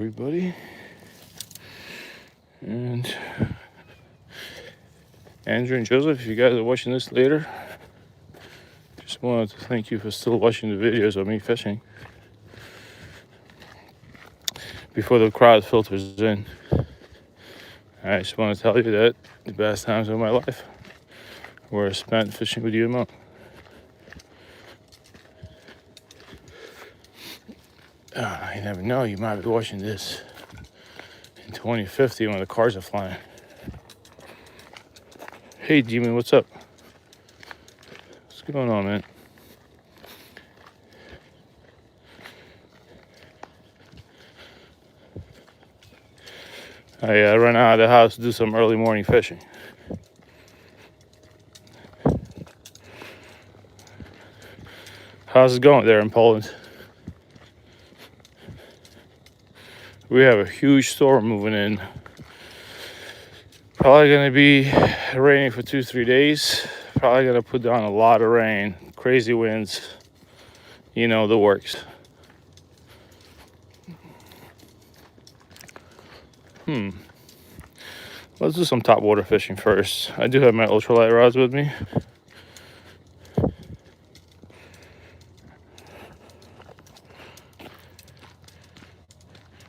Everybody, and Andrew and Joseph, if you guys are watching this later, just wanted to thank you for still watching the videos of me fishing before the crowd filters in. I just want to tell you that the best times of my life were spent fishing with you and Mom. You never know, you might be watching this in 2050 when the cars are flying. Hey Demon, what's up? What's going on, man? I ran out of the house to do some early morning fishing. How's it going there in Poland? We have a huge storm moving in. Probably gonna be raining for 2-3 days. Probably gonna put down a lot of rain, crazy winds, you know, the works. Let's do some top water fishing first. I do have my ultralight rods with me.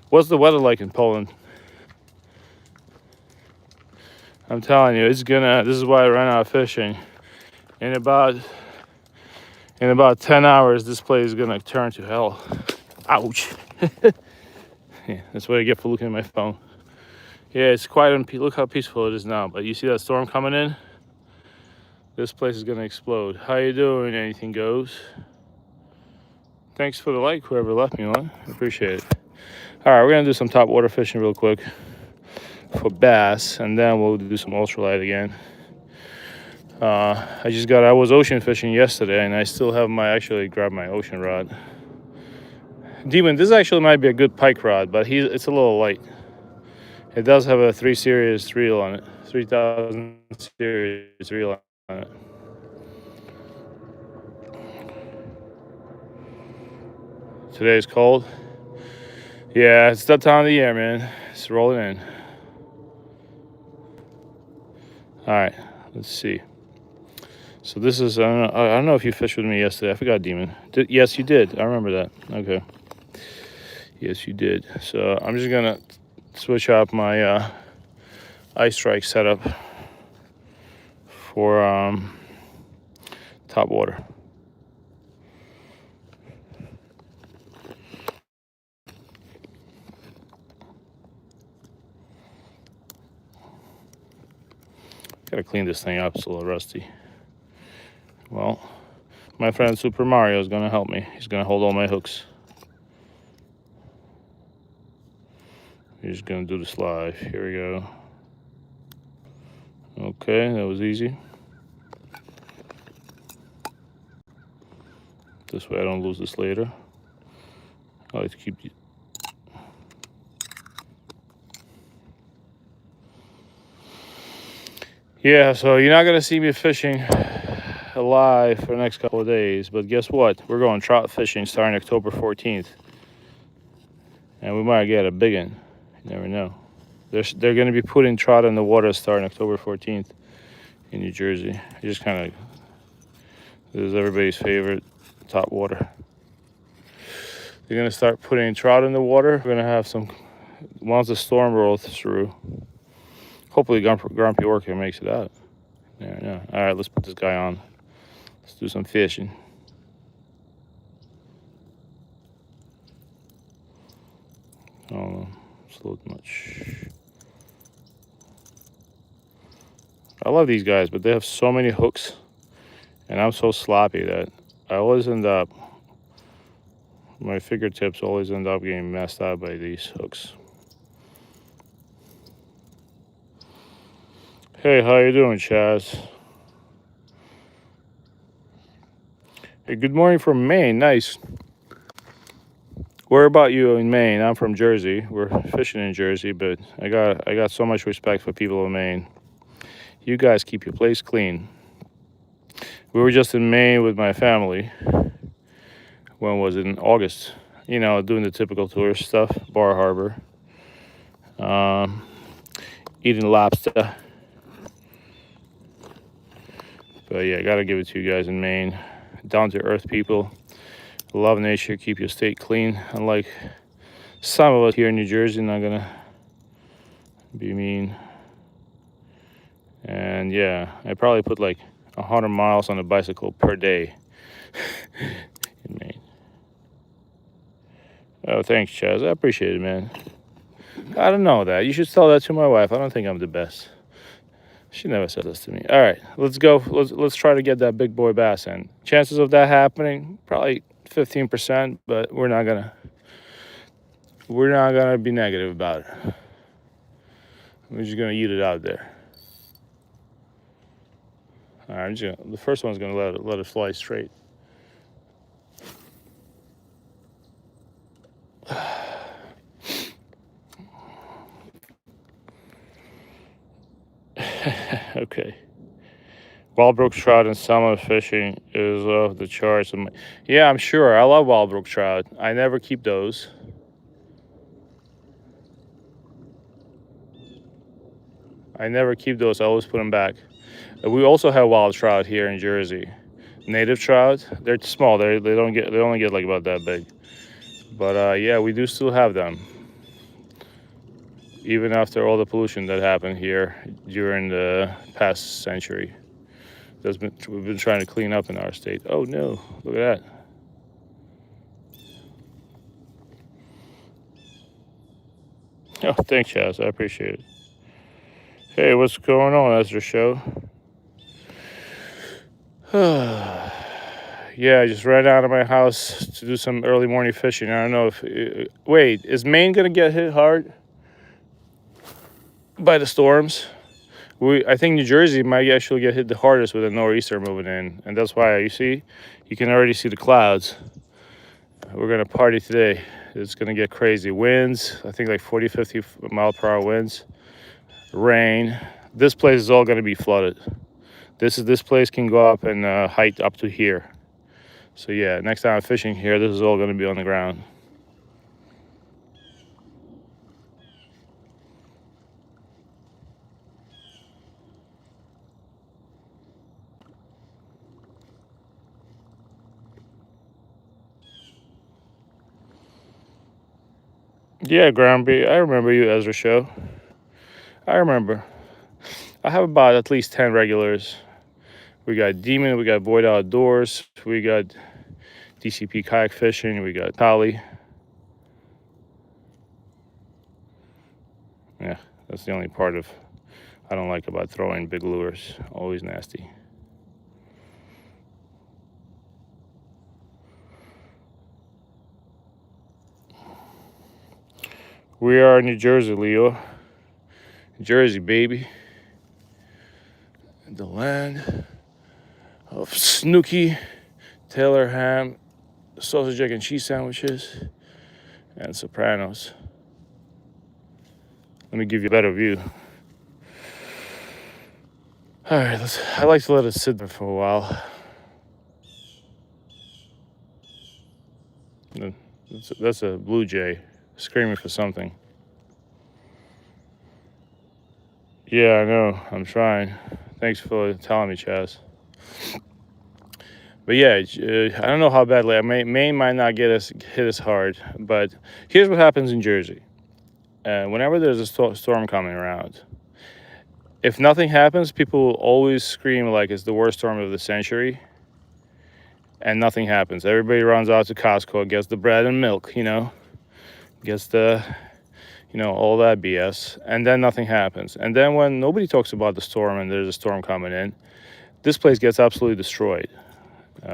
What's the weather like in Poland? I'm telling you, this is why I ran out of fishing. In about 10 hours, this place is gonna turn to hell. Ouch. Yeah, that's what I get for looking at my phone. Yeah, it's quiet and look how peaceful it is now. But you see that storm coming in? This place is gonna explode. How you doing? Anything goes. Thanks for the like, whoever left me one. I appreciate it. All right, we're gonna do some top water fishing real quick for bass, and then we'll do some ultralight again. I was ocean fishing yesterday, and I still have actually grabbed my ocean rod. Demon, this actually might be a good pike rod, but it's a little light. It does have a 3 series reel on it, 3000 series reel on it. Today's cold. Yeah, it's that time of the year, man. It's rolling in. All right, let's see. So this is, I don't know if you fished with me yesterday. I forgot, Demon. Yes, you did. I remember that. Okay. Yes, you did. So I'm just gonna switch up my ice strike setup for top water. Gotta clean this thing up, it's a little rusty. Well, my friend Super Mario is gonna help me. He's gonna hold all my hooks. He's gonna do the slide. Here we go. Okay, that was easy. This way I don't lose this later. I like to keep the... Yeah, so you're not gonna see me fishing alive for the next couple of days, but guess what? We're going trout fishing starting October 14th. And we might get a big one. You never know. They're gonna be putting trout in the water starting October 14th in New Jersey. Just kind of, this is everybody's favorite top water. They're gonna start putting trout in the water. We're gonna have some, once the storm rolls through, hopefully Grumpy Orca makes it out. Yeah. All right, let's put this guy on. Let's do some fishing. Oh, it's a little much. I love these guys, but they have so many hooks, and I'm so sloppy that I always end up, my fingertips always end up getting messed up by these hooks. Hey, how you doing, Chaz? Hey, good morning from Maine. Nice. Where about you in Maine? I'm from Jersey. We're fishing in Jersey, but I got so much respect for people in Maine. You guys keep your place clean. We were just in Maine with my family. When was it? In August. you know, doing the typical tourist stuff, Bar Harbor, eating lobster. But yeah, I gotta give it to you guys in Maine. Down to earth people, love nature, keep your state clean. Unlike some of us here in New Jersey, not gonna be mean. And yeah, I probably put like 100 miles on a bicycle per day in Maine. Oh, thanks, Chaz. I appreciate it, man. I don't know that. You should tell that to my wife. I don't think I'm the best. She never said this to me. All right, let's go. Let's try to get that big boy bass in. Chances of that happening, probably 15%, but we're not gonna be negative about it. We're just gonna eat it out there. All right, the first one's gonna let it fly straight. Okay. Wildbrook trout and salmon fishing is off the charts. Yeah, I'm sure. I love Wildbrook trout. I never keep those. I never keep those. I always put them back. We also have wild trout here in Jersey. Native trout. They're small. They only get like about that big. But yeah, we do still have them. Even after all the pollution that happened here during the past century. We've been trying to clean up in our state. Oh no, look at that. Oh, thanks, Chaz. I appreciate it. Hey, what's going on, Ezra Show? Yeah, I just ran out of my house to do some early morning fishing. I don't know if... wait, is Maine going to get hit hard by the storms? I think New Jersey might actually get hit the hardest with a nor'easter moving in. And that's why, you can already see the clouds. We're going to party today. It's going to get crazy. Winds, I think like 40, 50 mile per hour winds. Rain. This place is all going to be flooded. This place can go up and height up to here. So yeah, next time I'm fishing here, this is all going to be on the ground. Yeah, Groundby, I remember you, Ezra Show. I remember. I have about at least 10 regulars. We got Demon, we got Boyd Outdoors, we got DCP Kayak Fishing, we got Tally. Yeah, that's the only part of I don't like about throwing big lures. Always nasty. We are in New Jersey, Leo. Jersey, baby. The land of Snooky, Taylor ham, sausage, egg, and cheese sandwiches, and Sopranos. Let me give you a better view. All right, I like to let it sit there for a while. That's a blue jay screaming for something. Yeah, I know. I'm trying. Thanks for telling me, Chaz. But yeah, I don't know how badly. Maine might not hit us hard, but here's what happens in Jersey. Whenever there's a storm coming around, if nothing happens, people will always scream like it's the worst storm of the century, and nothing happens. Everybody runs out to Costco, gets the bread and milk, gets the, all that BS, and then nothing happens. And then when nobody talks about the storm and there's a storm coming in, this place gets absolutely destroyed.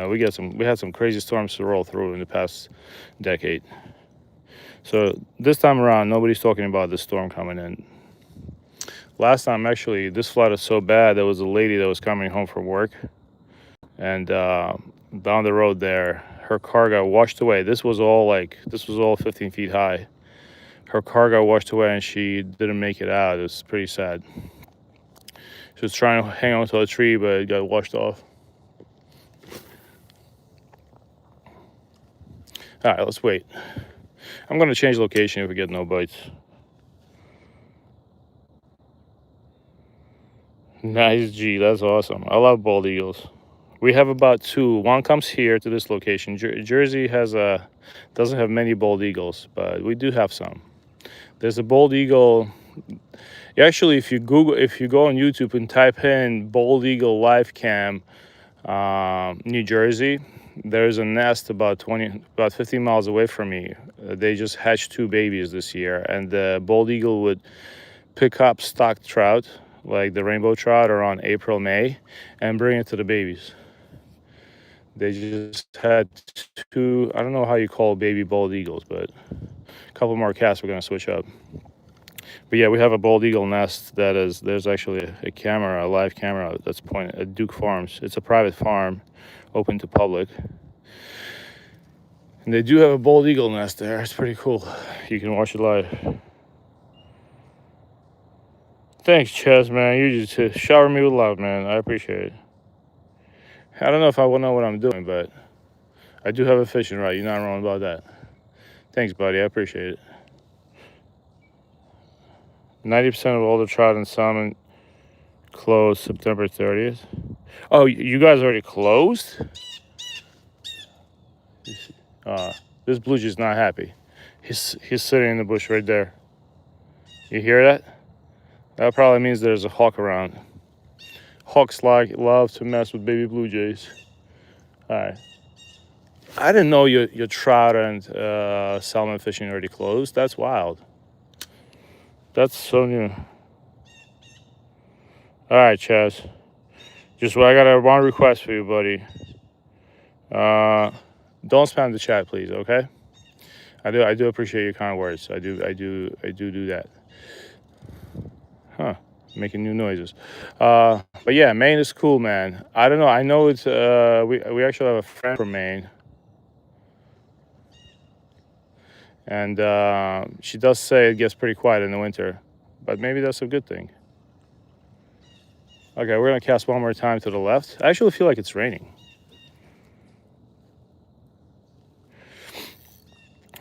We had some crazy storms to roll through in the past decade. So this time around, nobody's talking about the storm coming in. Last time, actually, this flooded so bad, there was a lady that was coming home from work, and down the road there, her car got washed away. This was all 15 feet high. Her car got washed away, and she didn't make it out. It was pretty sad. She was trying to hang on to a tree, but it got washed off. All right, let's wait. I'm gonna change location if we get no bites. Nice, G. That's awesome. I love bald eagles. We have about 2. One comes here to this location. Jersey doesn't have many bald eagles, but we do have some. There's a bald eagle. Actually, if you go on YouTube and type in bald eagle live cam, New Jersey, there's a nest about 15 miles away from me. They just hatched 2 babies this year, and the bald eagle would pick up stocked trout, like the rainbow trout, around April, May, and bring it to the babies. They just had 2, I don't know how you call baby bald eagles, but a couple more casts we're gonna switch up. But yeah, we have a bald eagle nest there's actually a camera, a live camera that's pointed at Duke Farms. It's a private farm, open to public. And they do have a bald eagle nest there. It's pretty cool. You can watch it live. Thanks, Chess, man. You just shower me with love, man. I appreciate it. I don't know if I will know what I'm doing, but I do have a fishing rod. You're not wrong about that. Thanks, buddy. I appreciate it. 90% of all the trout and salmon closed September 30th. Oh, you guys already closed? This blue jay's not happy. He's sitting in the bush right there. You hear that? That probably means there's a hawk around. Hawks love to mess with baby blue jays. All right. I didn't know your trout and salmon fishing already closed. That's wild. That's so new. All right, Chaz. I got one request for you, buddy. Don't spam the chat, please. Okay? I do appreciate your kind words. I do that. Huh? Making new noises. But yeah, Maine is cool, man. I don't know. I know it's we actually have a friend from Maine, and she does say it gets pretty quiet in the winter, but maybe that's a good thing. Okay, we're gonna cast one more time to the left. I actually feel like it's raining.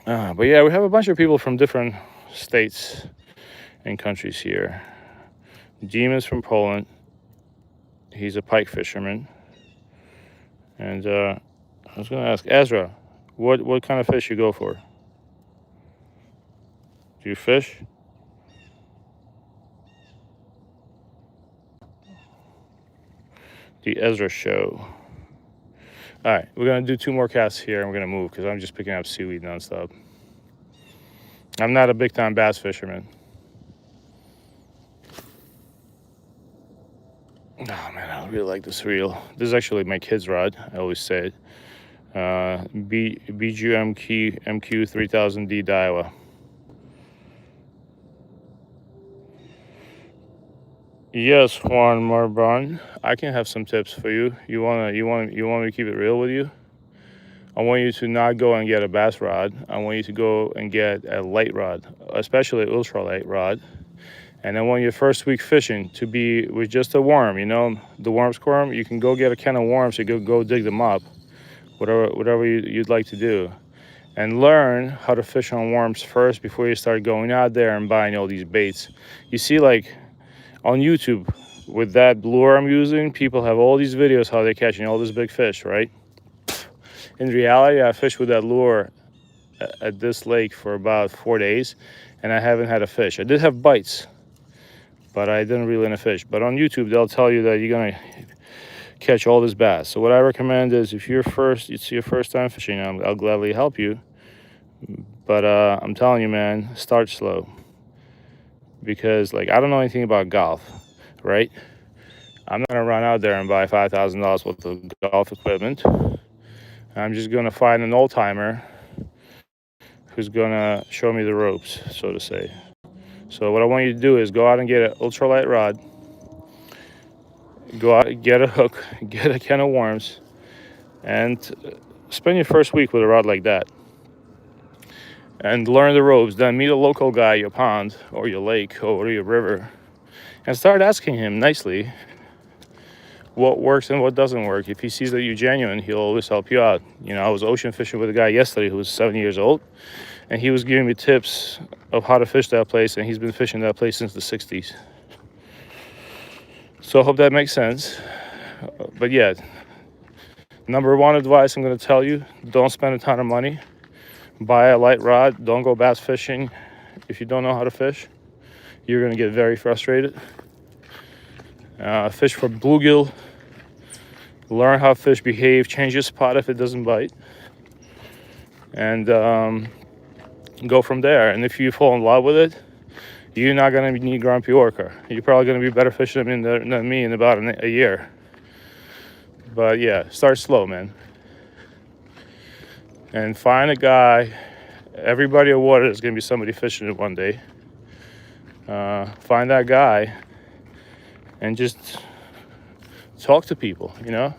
But yeah, we have a bunch of people from different states and countries here. Demon's from Poland. He's a pike fisherman. And I was gonna ask Ezra, what kind of fish you go for? Do you fish? The Ezra Show. All right, we're gonna do 2 more casts here and we're gonna move because I'm just picking up seaweed nonstop. I'm not a big time bass fisherman. Oh man, I really like this reel. This is actually my kid's rod. I always say it. BGU MQ 3000D Daiwa. Yes, Juan Marban. I can have some tips for you. You want me to keep it real with you? I want you to not go and get a bass rod. I want you to go and get a light rod, especially an ultralight rod. And I want your first week fishing to be with just a worm, the worm squirm. You can go get a can of worms, you go dig them up, whatever you'd like to do. And learn how to fish on worms first before you start going out there and buying all these baits. You see, like on YouTube, with that lure I'm using, people have all these videos how they're catching all this big fish, right? In reality, I fished with that lure at this lake for about 4 days, and I haven't had a fish. I did have bites, but I didn't reel in a fish. But on YouTube, they'll tell you that you're gonna catch all this bass. So what I recommend is, if it's your first time fishing, I'll gladly help you. But I'm telling you, man, start slow. Because I don't know anything about golf, right? I'm not gonna run out there and buy $5,000 worth of golf equipment. I'm just gonna find an old timer who's gonna show me the ropes, so to say. So what I want you to do is go out and get an ultralight rod, go out, get a hook, get a can of worms, and spend your first week with a rod like that. And learn the ropes. Then meet a local guy at your pond or your lake or your river and start asking him nicely what works and what doesn't work. If he sees that you're genuine, he'll always help you out. I was ocean fishing with a guy yesterday who was 70 years old, and he was giving me tips of how to fish that place, and he's been fishing that place since the 60s. So I hope that makes sense. But yeah, number one advice I'm going to tell you, don't spend a ton of money. Buy a light rod. Don't go bass fishing if you don't know how to fish. You're going to get very frustrated. Fish for bluegill. Learn how fish behave. Change your spot if it doesn't bite. And go from there. And if you fall in love with it, you're not going to need Grumpy Orca. You're probably going to be better fishing than me in about a year. But yeah, start slow, man. And find a guy. Every body of water is going to be somebody fishing it one day. Find that guy and just talk to people, you know.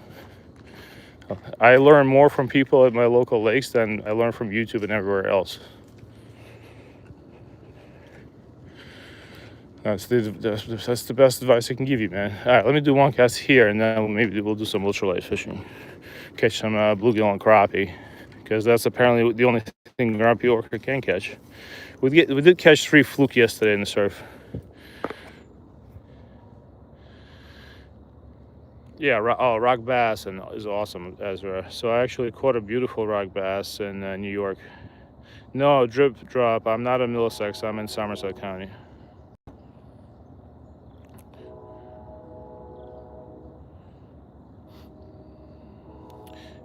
I learn more from people at my local lakes than I learn from YouTube and everywhere else. That's the best advice I can give you, man. All right, let me do one cast here, and then maybe we'll do some ultralight fishing. Catch some bluegill and crappie, because that's apparently the only thing Grumpy Orca can catch. We did catch 3 fluke yesterday in the surf. Yeah, rock bass is awesome, Ezra. So I actually caught a beautiful rock bass in New York. No, drip drop. I'm not in Middlesex. I'm in Somerset County.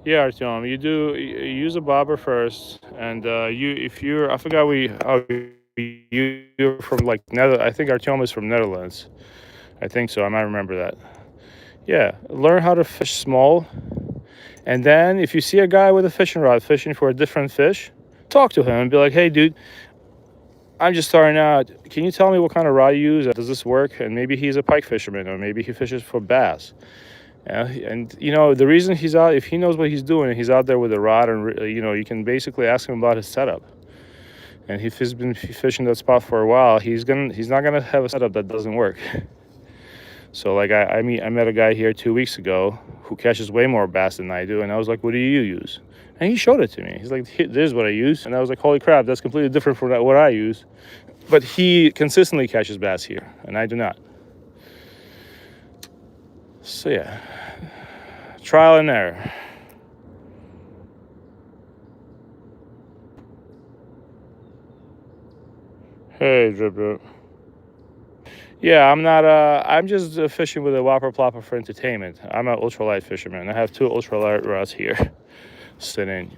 Yeah, Artyom, you use a bobber first, and I forgot you're from like I think Artyom is from Netherlands. I think so. I might remember that. Yeah, learn how to fish small, and then if you see a guy with a fishing rod fishing for a different fish, talk to him and be like, "Hey, dude, I'm just starting out. Can you tell me what kind of rod you use? Does this work?" And maybe he's a pike fisherman, or maybe he fishes for bass. And you know, the reason he's out, if he knows what he's doing, he's out there with a rod, and you know, you can basically ask him about his setup. And if he's been fishing that spot for a while, he's not gonna have a setup that doesn't work. So like I met a guy here 2 weeks ago who catches way more bass than I do, and I was like, "What do you use?" And he showed it to me. He's like, "This is what I use," and I was like, "Holy crap, that's completely different from what I use." But he consistently catches bass here, and I do not. So yeah, trial and error. Hey, Drip Drip. Yeah, I'm not. I'm just fishing with a whopper plopper for entertainment. I'm an ultralight fisherman. I have 2 ultralight rods here, sitting.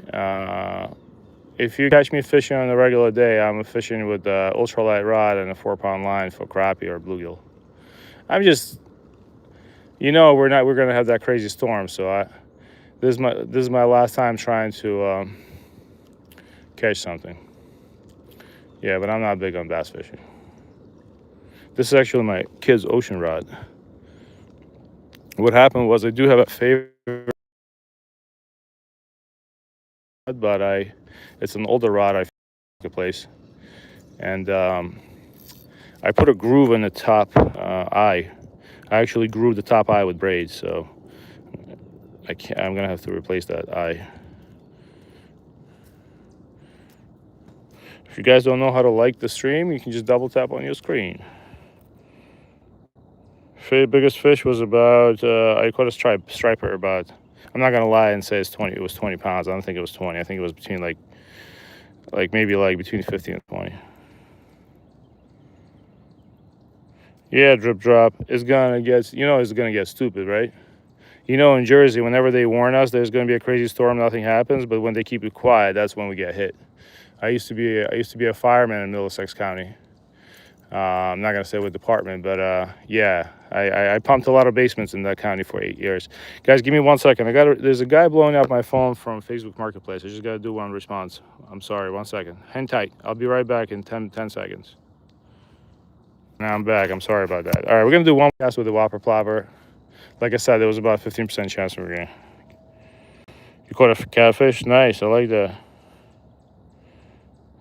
If you catch me fishing on a regular day, I'm fishing with an ultralight rod and a 4-pound line for crappie or bluegill. I'm just, you know, we're gonna have that crazy storm. So this is my last time trying to catch something. Yeah, but I'm not big on bass fishing. This is actually my kid's ocean rod. What happened was I do have a favorite, but it's an older rod I found place, and I put a groove in the top eye. I actually grooved the top eye with braids, so I'm gonna have to replace that eye. If you guys don't know how to like the stream, you can just double tap on your screen. Biggest fish was about, I caught a striper about, I'm not gonna lie and say it was 20 pounds. I don't think it was 20. I think it was between maybe between 15 and 20. Yeah, Drip Drop is gonna get, it's gonna get stupid, right? You know, in Jersey, whenever they warn us there's gonna be a crazy storm, nothing happens, but when they keep it quiet, that's when we get hit. I used to be a fireman in Middlesex County. I'm not gonna say what department, but yeah, I pumped a lot of basements in that county for 8 years. Guys, give me 1 second. There's a guy blowing up my phone from Facebook Marketplace. I just gotta do one response. I'm sorry, 1 second. Hang tight. I'll be right back in 10 seconds. Now I'm back. I'm sorry about that. All right, we're gonna do one cast with the whopper plopper. Like I said, there was about 15% chance we were gonna. You caught a catfish? Nice. I like that.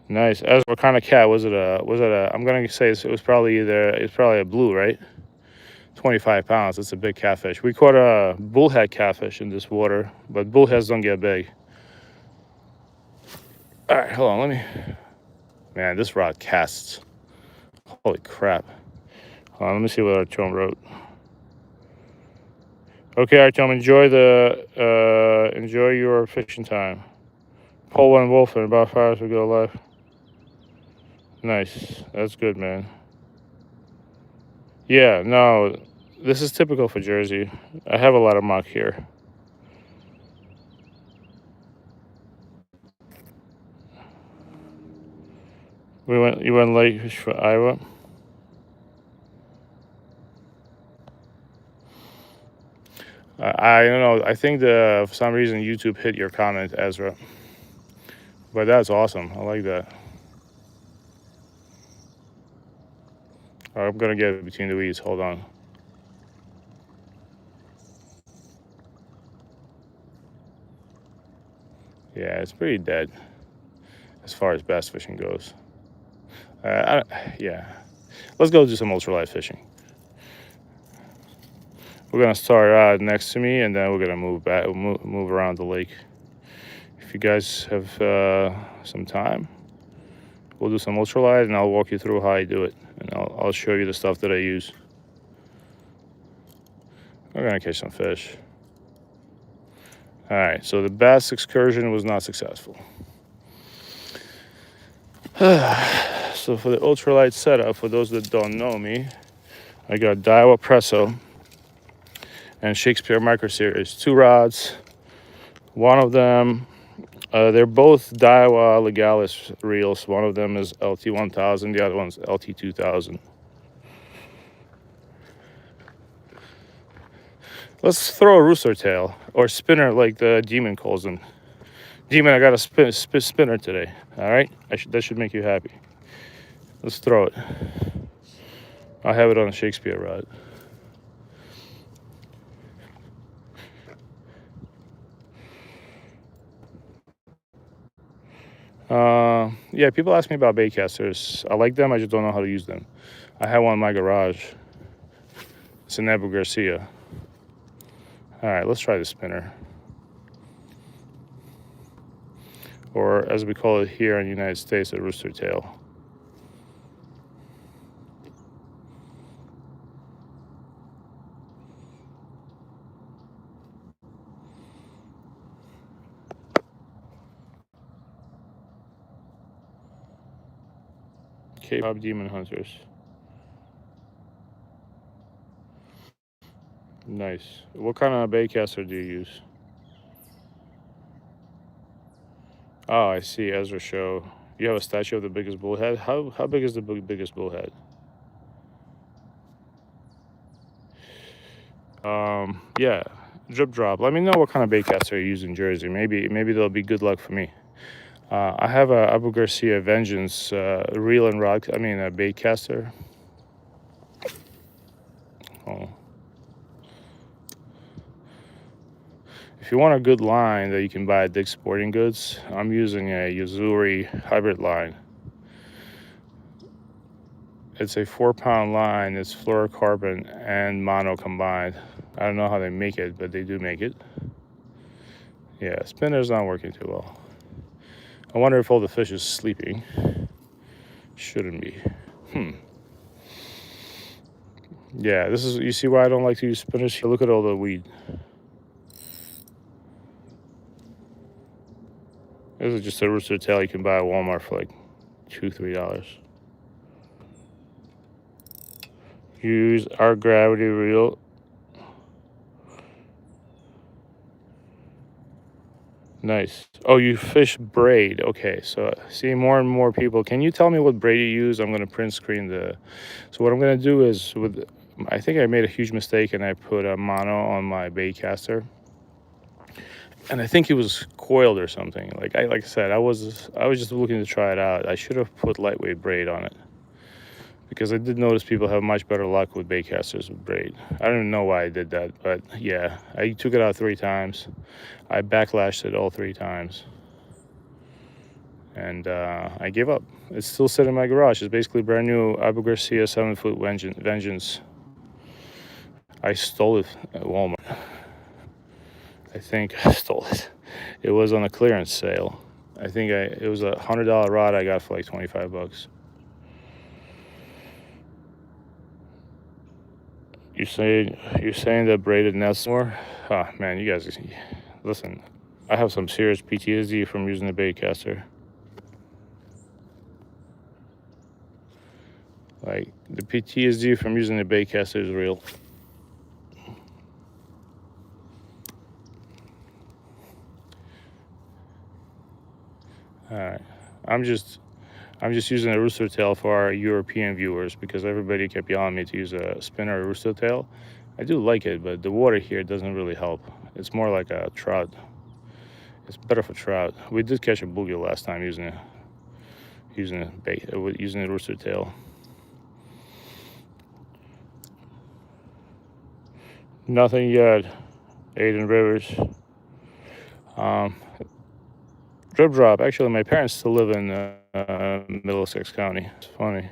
Nice. What kind of cat was it? I'm gonna say it was probably a blue, right? 25 pounds. It's a big catfish. We caught a bullhead catfish in this water, but bullheads don't get big. All right, hold on. Man, this rod casts. Holy crap. Hold on, let me see what Artyom wrote. Okay, Artyom, enjoy your fishing time. Pull one wolf in about 5 hours we go live. Nice. That's good, man. Yeah, no, this is typical for Jersey. I have a lot of muck here. You went late for Iowa? I don't know. I think for some reason YouTube hit your comment, Ezra. But that's awesome. I like that. I'm gonna get between the weeds. Hold on. Yeah, it's pretty dead as far as bass fishing goes. Yeah, let's go do some ultralight fishing. We're gonna start next to me, and then we're gonna move back, move around the lake. If you guys have some time, we'll do some ultralight, and I'll walk you through how I do it, and I'll show you the stuff that I use. We're gonna catch some fish. All right, so the bass excursion was not successful. So for the ultralight setup, for those that don't know me, I got Daiwa Presso and Shakespeare Micro Series, 2 rods. One of them, they're both Daiwa Legalis reels. One of them is LT1000, the other one's LT2000. Let's throw a rooster tail or spinner like the Demon calls them. Demon, I got a spinner today. All right, that should make you happy. Let's throw it. I'll have it on a Shakespeare rod. Yeah, people ask me about baitcasters. I like them, I just don't know how to use them. I have one in my garage. It's an Abu Garcia. All right, let's try the spinner. Or as we call it here in the United States, a rooster tail. K-pop demon hunters. Nice. What kind of baitcaster do you use? Oh, I see. Ezra show. You have a statue of the biggest bullhead. How big is the biggest bullhead? Yeah. Drip drop. Let me know what kind of baitcaster you use in Jersey. Maybe that'll be good luck for me. I have a Abu Garcia Vengeance reel and rod. I mean a baitcaster. Oh. If you want a good line that you can buy at Dick's Sporting Goods, I'm using a Yuzuri hybrid line. It's a 4-pound line. It's fluorocarbon and mono combined. I don't know how they make it, but they do make it. Yeah, spinner's not working too well. I wonder if all the fish is sleeping. Shouldn't be. Yeah, this is, you see why I don't like to use spinners? Look at all the weed. This is just a rooster tail you can buy at Walmart for like $2-3. Use our gravity reel. Nice. Oh, you fish braid. Okay, so see more and more people. Can you tell me what braid you use? I'm going to print screen the. So what I'm going to do is I think I made a huge mistake and I put a mono on my baitcaster. And I think it was coiled or something. Like I said, I was just looking to try it out. I should have put lightweight braid on it, because I did notice people have much better luck with baitcasters with braid. I don't even know why I did that, but yeah, I took it out 3 times. I backlashed it all 3 times, and I gave up. It's still sitting in my garage. It's basically brand new Abu Garcia 7-foot Vengeance. I stole it at Walmart. I think I stole it. It was on a clearance sale. I think it was a $100 rod I got for like 25 bucks. You're saying that braided nets more? Ah, man, you guys, listen. I have some serious PTSD from using the baitcaster. Like, the PTSD from using the baitcaster is real. All right, I'm just using a rooster tail for our European viewers because everybody kept yelling at me to use a spinner or rooster tail. I do like it, but the water here doesn't really help. It's more like a trout. It's better for trout. We did catch a bluegill last time using a rooster tail. Nothing yet. Aiden Rivers. Drip drop. Actually, my parents still live in Middlesex County. It's funny.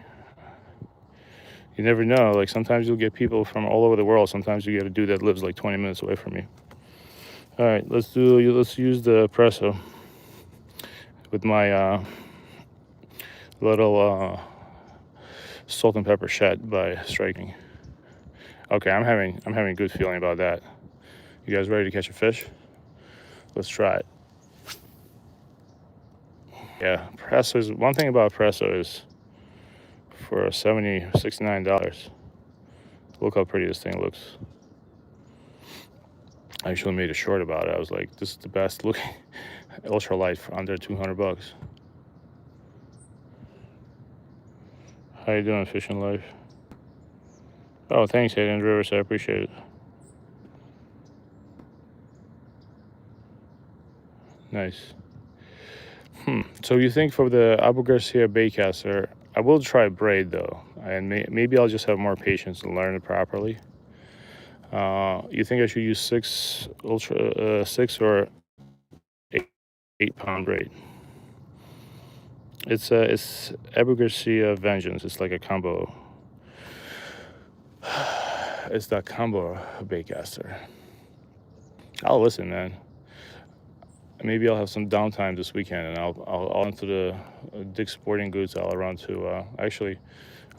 You never know. Like, sometimes you'll get people from all over the world. Sometimes you get a dude that lives like 20 minutes away from me. All right, let's use the presso with my little salt and pepper shad by striking. Okay, I'm having a good feeling about that. You guys ready to catch a fish? Let's try it. Yeah, presso is one thing about presso is for $69. Look how pretty this thing looks. I actually made a short about it. I was like, this is the best looking ultralight for under 200 bucks. How you doing, Fishing Life? Oh, thanks, Hayden Rivers. I appreciate it. Nice. So you think for the Abu Garcia baitcaster, I will try braid though, and maybe I'll just have more patience and learn it properly. You think I should use 6 or 8 pound braid? It's Abu Garcia Vengeance. It's like a combo. It's that combo baitcaster. I'll listen, man. Maybe I'll have some downtime this weekend, and I'll into the Dick's Sporting Goods. I'll run to actually,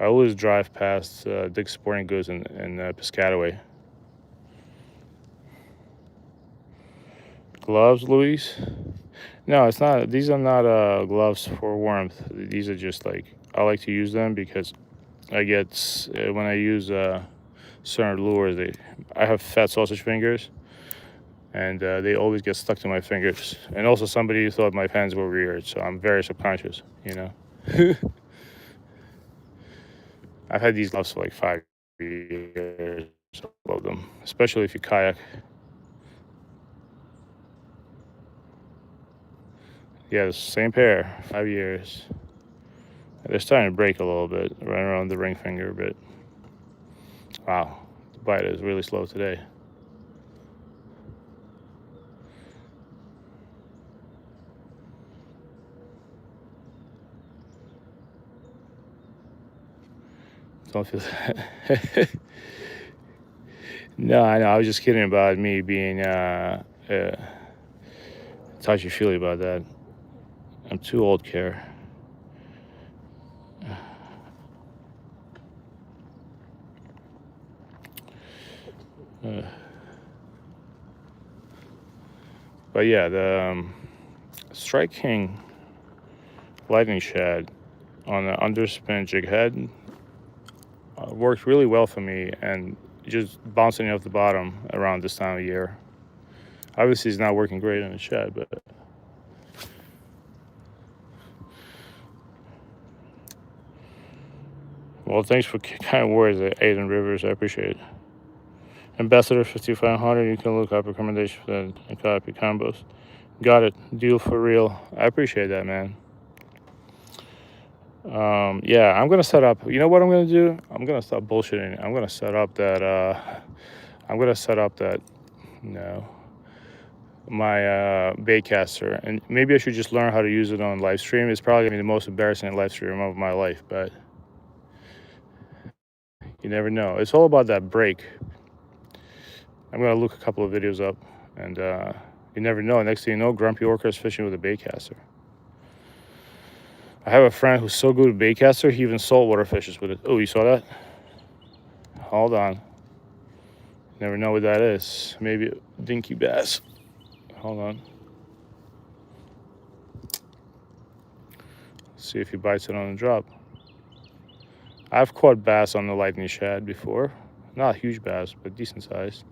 I always drive past Dick's Sporting Goods in Piscataway. Gloves, Luis? No, it's not. These are not gloves for warmth. These are just like, I like to use them because I get when I use certain lures, I have fat sausage fingers. And they always get stuck to my fingers. And also somebody thought my hands were weird, so I'm very subconscious, you know. I've had these gloves for like 5 years. I love them, especially if you kayak. Yeah, the same pair, 5 years. They're starting to break a little bit, right around the ring finger a bit. Wow, the bite is really slow today. Don't feel that. No, I know. I was just kidding about me being touchy-feely about that. I'm too old, care. But yeah, the Strike King lightning shad on the underspin jig head worked really well for me, and just bouncing off the bottom around this time of year. Obviously, it's not working great in the shad, but well, thanks for kind words, Aiden Rivers. I appreciate it. Ambassador 5500, you can look up recommendations for the crappie combos. Got it. Deal for real. I appreciate that, man. Yeah, I'm gonna set up. You know what I'm gonna do? I'm gonna stop bullshitting. I'm gonna set up that. My baitcaster, and maybe I should just learn how to use it on live stream. It's probably gonna be the most embarrassing live stream of my life, but you never know. It's all about that break. I'm gonna look a couple of videos up, and you never know. Next thing you know, Grumpy Orca is fishing with a baitcaster. I have a friend who's so good at baitcaster, he even saltwater fishes with it. Oh, you saw that? Hold on. Never know what that is. Maybe a dinky bass. Hold on. See if he bites it on the drop. I've caught bass on the lightning shad before. Not huge bass, but decent size.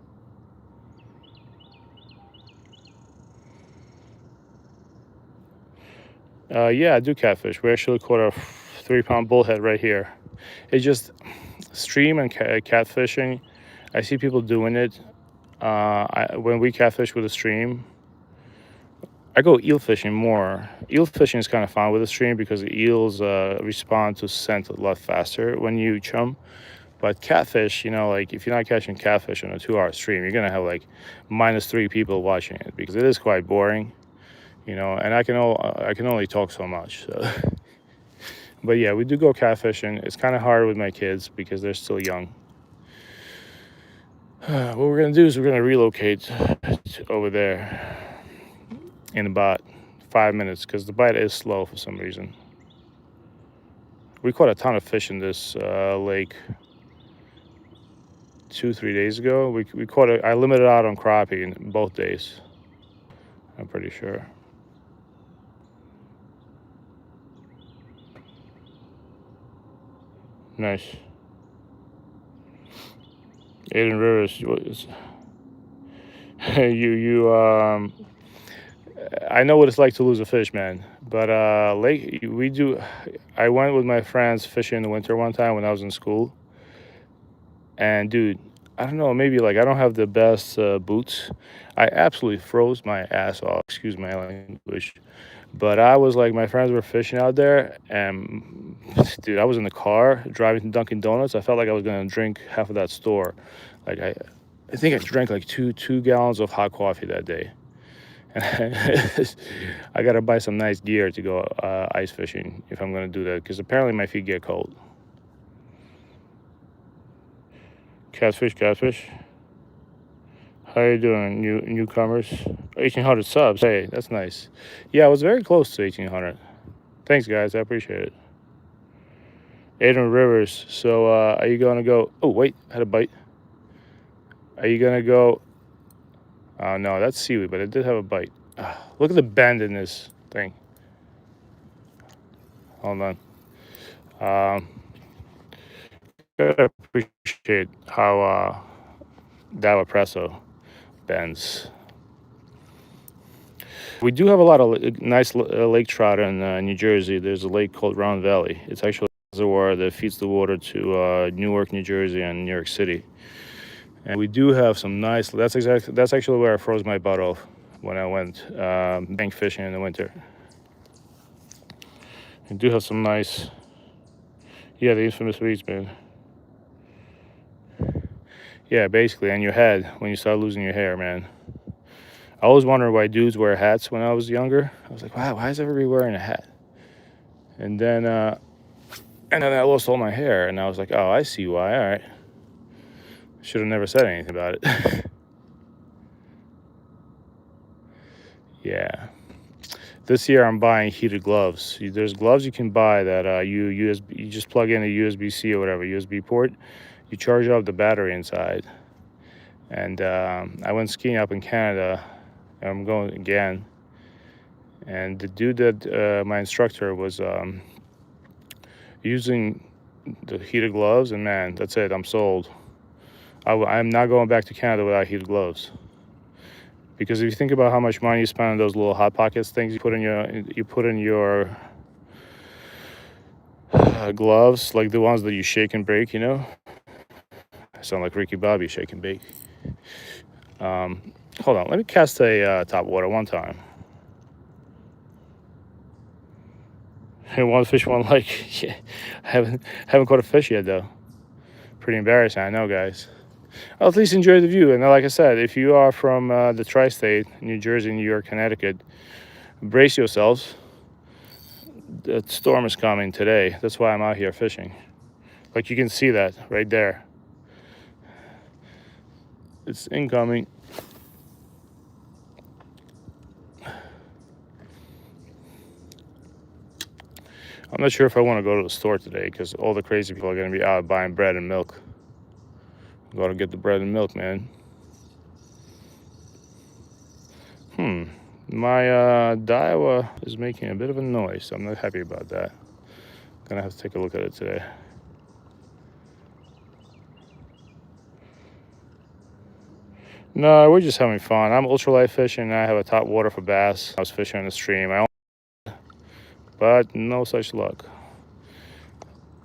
Yeah, I do catfish. We actually caught a 3-pound bullhead right here. It's just stream and catfishing. I see people doing it. When we catfish with a stream, I go eel fishing more. Eel fishing is kind of fun with a stream because the eels respond to scent a lot faster when you chum. But catfish, you know, like if you're not catching catfish on a 2-hour stream, you're gonna have like -3 people watching it because it is quite boring, you know. And I can only talk so much. So. But yeah, we do go catfishing. It's kind of hard with my kids because they're still young. What we're gonna do is we're gonna relocate over there in about 5 minutes because the bite is slow for some reason. We caught a ton of fish in this lake 2-3 days ago. We caught I limited out on crappie in both days. I'm pretty sure. Nice. Aiden Rivers, I know what it's like to lose a fish, man. But I went with my friends fishing in the winter one time when I was in school. And dude, I don't know, maybe like I don't have the best boots. I absolutely froze my ass off. Excuse my language. But I was like, my friends were fishing out there, and dude, I was in the car driving to Dunkin' Donuts. I felt like I was gonna drink half of that store. Like I think I drank like two gallons of hot coffee that day. And I gotta buy some nice gear to go ice fishing if I'm gonna do that, because apparently my feet get cold. Catfish. How you doing, newcomers? 1,800 subs. Hey, that's nice. Yeah, I was very close to 1,800. Thanks, guys. I appreciate it. Aiden Rivers. So, are you gonna go? Oh, wait, I had a bite. Are you gonna go? Oh no, that's seaweed, but it did have a bite. Look at the bend in this thing. Hold on. Gotta appreciate how Dava Presso bends. We do have a lot of nice lake trout in New Jersey. There's a lake called Round Valley. It's actually a reservoir that feeds the water to Newark, New Jersey, and New York City. And we do have some nice. That's actually where I froze my butt off when I went bank fishing in the winter. We do have some nice. Yeah, the infamous weeds, man. Yeah, basically, and your head when you start losing your hair, man. I always wondered why dudes wear hats when I was younger. I was like, wow, why is everybody wearing a hat? And then I lost all my hair, and I was like, oh, I see why. All right. Should have never said anything about it. Yeah. This year I'm buying heated gloves. There's gloves you can buy that you just plug in a USB-C or whatever, USB port. You charge up the battery inside. And I went skiing up in Canada, and I'm going again. And the dude that my instructor was using the heated gloves, and man, that's it. I'm sold. I'm not going back to Canada without heated gloves. Because if you think about how much money you spend on those little hot pockets things you put in your gloves, like the ones that you shake and break, you know. I sound like Ricky Bobby, shake and bake. Hold on, let me cast a top water one time. One fish, one like. Yeah, haven't caught a fish yet though. Pretty embarrassing, I know, guys. I'll at least enjoy the view. And like I said, if you are from the tri-state, New Jersey, New York, Connecticut, brace yourselves. The storm is coming today. That's why I'm out here fishing. Like you can see that right there. It's incoming. I'm not sure if I want to go to the store today because all the crazy people are going to be out buying bread and milk. Go to get the bread and milk, man. My Daiwa is making a bit of a noise, so I'm not happy about that. Gonna have to take a look at it today. No, we're just having fun. I'm ultralight fishing and I have a top water for bass. I was fishing in the stream, but no such luck.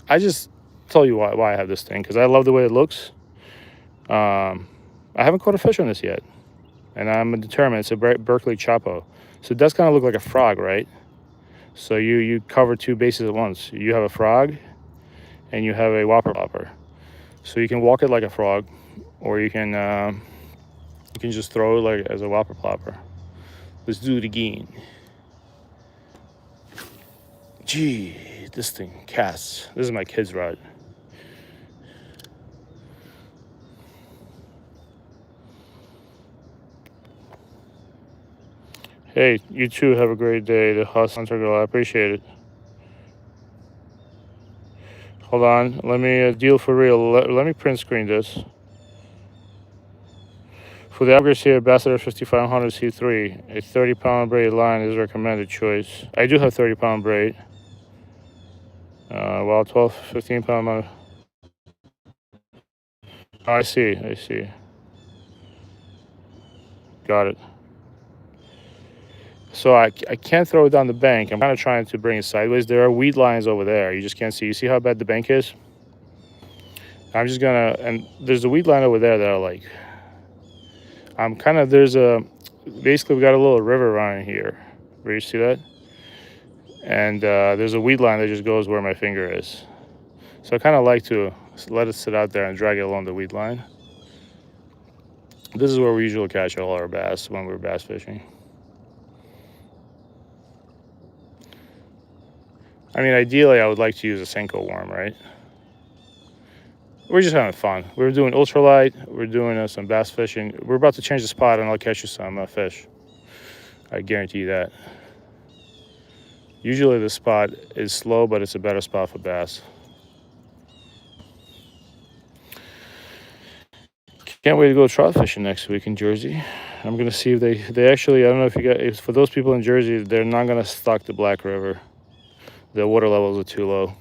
I just tell you why I have this thing, because I love the way it looks. I haven't caught a fish on this yet, and I'm determined. It's a Berkeley Chapo, so it does kind of look like a frog, right? So you cover two bases at once. You have a frog and you have a whopper plopper. So you can walk it like a frog, or you can just throw it like as a whopper plopper. Let's do it again. Gee, this thing casts. This is my kid's rod. Hey, you too have a great day. The Hunter Girl, I appreciate it. Hold on, let me deal for real. Let me print screen this. For the accuracy Ambassador 5500 C3, a 30-pound braid line is a recommended choice. I do have 30-pound braid. Well, 12, 15-pound. Oh, I see. Got it. So I can't throw it down the bank. I'm kind of trying to bring it sideways. There are weed lines over there. You just can't see. You see how bad the bank is? I'm just gonna, and there's a weed line over there that I like. Basically we got a little river running here. Where you see that? And there's a weed line that just goes where my finger is. So I kind of like to let it sit out there and drag it along the weed line. This is where we usually catch all our bass when we're bass fishing. I mean, ideally, I would like to use a Senko worm, right? We're just having fun. We're doing ultralight. We're doing some bass fishing. We're about to change the spot, and I'll catch you some fish. I guarantee you that. Usually the spot is slow, but it's a better spot for bass. Can't wait to go trout fishing next week in Jersey. I'm gonna see if they actually, I don't know if you guys, for those people in Jersey, they're not gonna stock the Black River. The water levels are too low.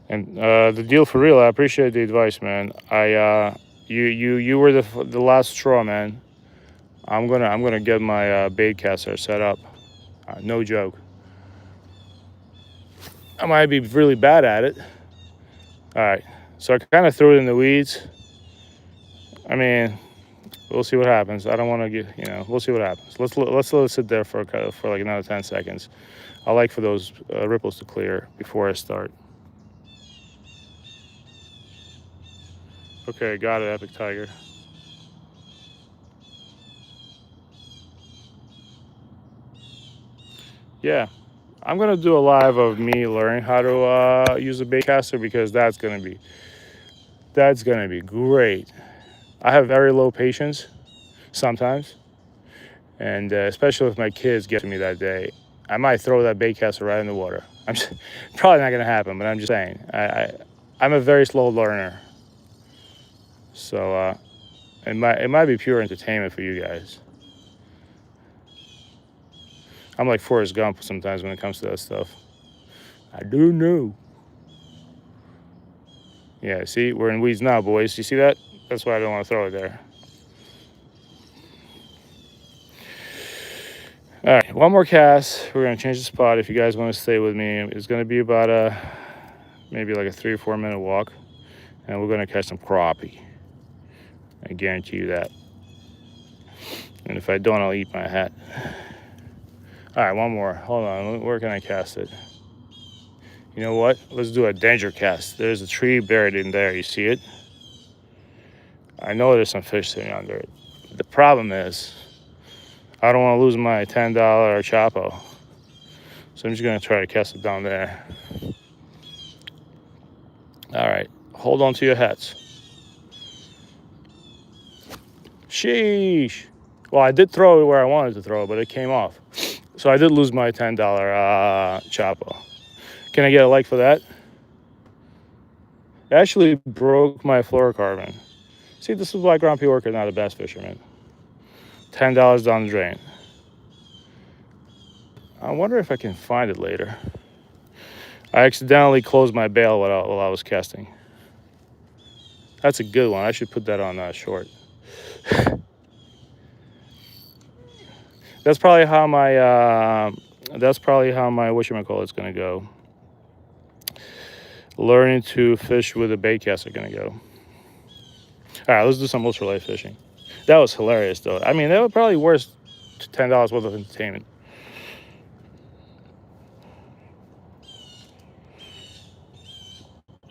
And the deal for real, I appreciate the advice, man. You were the last straw, man. I'm gonna get my baitcaster set up. No joke. I might be really bad at it. All right, so I kind of threw it in the weeds. I mean, we'll see what happens. I don't want to get, we'll see what happens. Let's let it sit there for like another 10 seconds. I like for those ripples to clear before I start. Okay, got it, Epic Tiger. Yeah, I'm gonna do a live of me learning how to use a baitcaster, because that's gonna be great. I have very low patience sometimes, and especially if my kids get to me that day, I might throw that baitcaster right in the water. Probably not gonna happen, but I'm just saying. I'm a very slow learner, so it might be pure entertainment for you guys. I'm like Forrest Gump sometimes when it comes to that stuff. I do know. Yeah, see, we're in weeds now, boys. You see that? That's why I don't want to throw it there. All right, one more cast. We're gonna change the spot. If you guys want to stay with me, it's gonna be about maybe like a 3 or 4 minute walk, and we're gonna catch some crappie. I guarantee you that. And if I don't, I'll eat my hat. All right, one more. Hold on. Where can I cast it? You know what? Let's do a danger cast. There's a tree buried in there. You see it? I know there's some fish sitting under it. The problem is, I don't want to lose my $10 Chapo. So I'm just going to try to cast it down there. All right. Hold on to your hats. Sheesh. Well, I did throw it where I wanted to throw it, but it came off. So I did lose my $10 Chapo. Can I get a like for that? It actually broke my fluorocarbon. See, this is why Grumpy Orchid not a bass fisherman. $10 down the drain. I wonder if I can find it later. I accidentally closed my bail while I was casting. That's a good one. I should put that on short. That's probably how my whatchamacallit's gonna go. Learning to fish with a baitcaster gonna go. All right, let's do some ultralight fishing. That was hilarious, though. I mean, that was probably worth $10 worth of entertainment.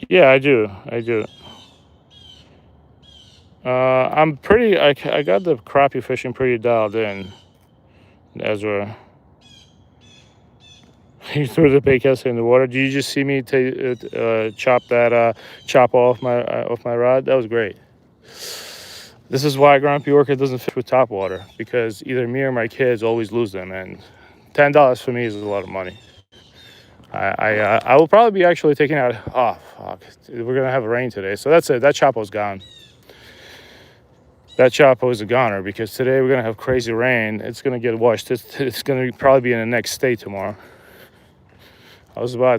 Yeah, I do. I'm pretty. I got the crappie fishing pretty dialed in. Ezra, you threw the baitcaster in the water. Did you just see me chop off my rod? That was great. This is why Grumpy Orchid doesn't fish with top water, because either me or my kids always lose them, and $10 for me is a lot of money. I will probably be actually taking out. Oh fuck! We're gonna have rain today, so that's it. That Chapo's gone. That Chapo is a goner, because today we're gonna have crazy rain. It's gonna get washed. It's gonna probably be in the next state tomorrow.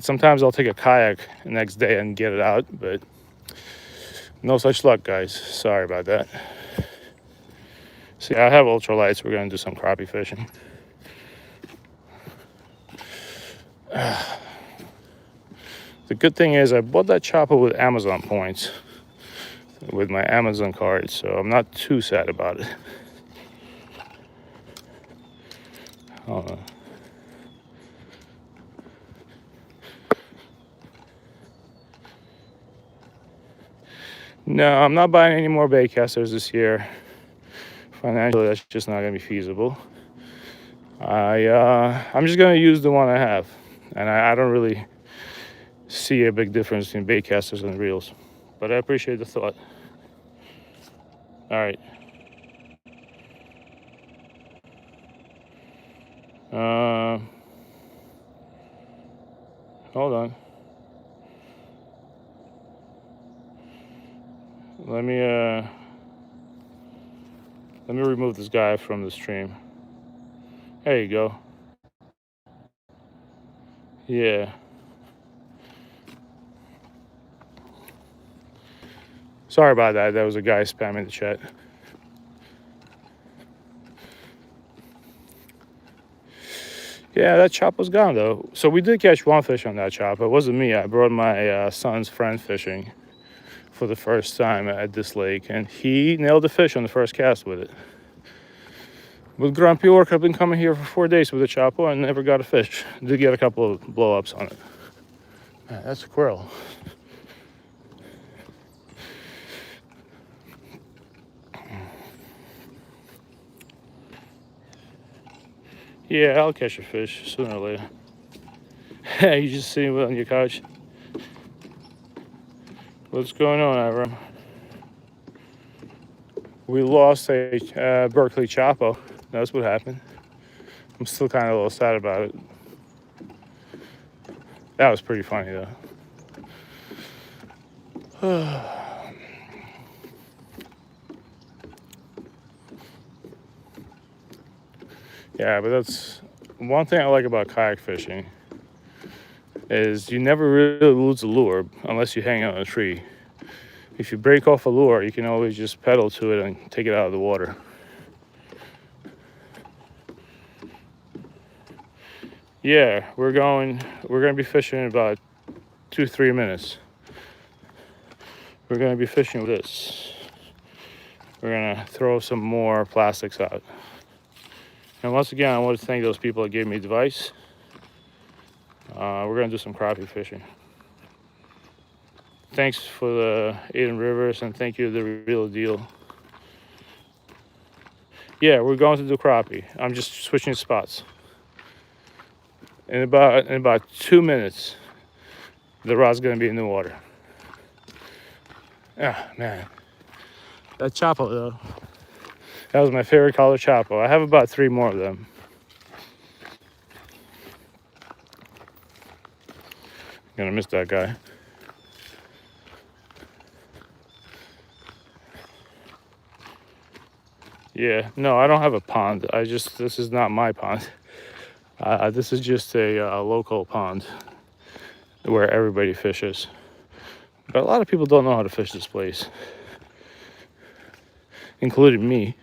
Sometimes I'll take a kayak the next day and get it out, but no such luck, guys. Sorry about that. See, I have ultralights. We're gonna do some crappie fishing. The good thing is I bought that Chapo with Amazon points, with my Amazon card, so I'm not too sad about it. Hold on. No, I'm not buying any more baitcasters this year. Financially, that's just not going to be feasible. I'm just going to use the one I have, and I don't really see a big difference between baitcasters and reels, but I appreciate the thought. All right. Hold on. Let me remove this guy from the stream. There you go. Yeah. Sorry about that. That was a guy spamming the chat. Yeah, that chop was gone though. So we did catch one fish on that chop. It wasn't me. I brought my son's friend fishing for the first time at this lake, and he nailed the fish on the first cast with it. With Grumpy Orchid, I've been coming here for 4 days with a Chapo and never got a fish. Did get a couple of blow-ups on it. Man, that's a squirrel. Yeah, I'll catch a fish sooner or later. You just sitting on your couch. What's going on, Avram? We lost a Berkeley Chapo. That's what happened. I'm still kind of a little sad about it. That was pretty funny, though. Yeah, but that's one thing I like about kayak fishing, is you never really lose the lure unless you hang on a tree. If you break off a lure, you can always just pedal to it and take it out of the water. Yeah, we're gonna be fishing in about 2-3 minutes. We're gonna be fishing with this. We're gonna throw some more plastics out. And once again, I want to thank those people that gave me advice. We're gonna do some crappie fishing. Thanks for the Aiden Rivers, and thank you to the Real Deal. Yeah, we're going to do crappie. I'm just switching spots. In about 2 minutes, the rod's gonna be in the water. Ah, man. That Chapo though. That was my favorite color Chapo. I have about 3 more of them. Gonna miss that guy. Yeah, no, I don't have a pond. This is not my pond. This is just a local pond where everybody fishes. But a lot of people don't know how to fish this place, including me.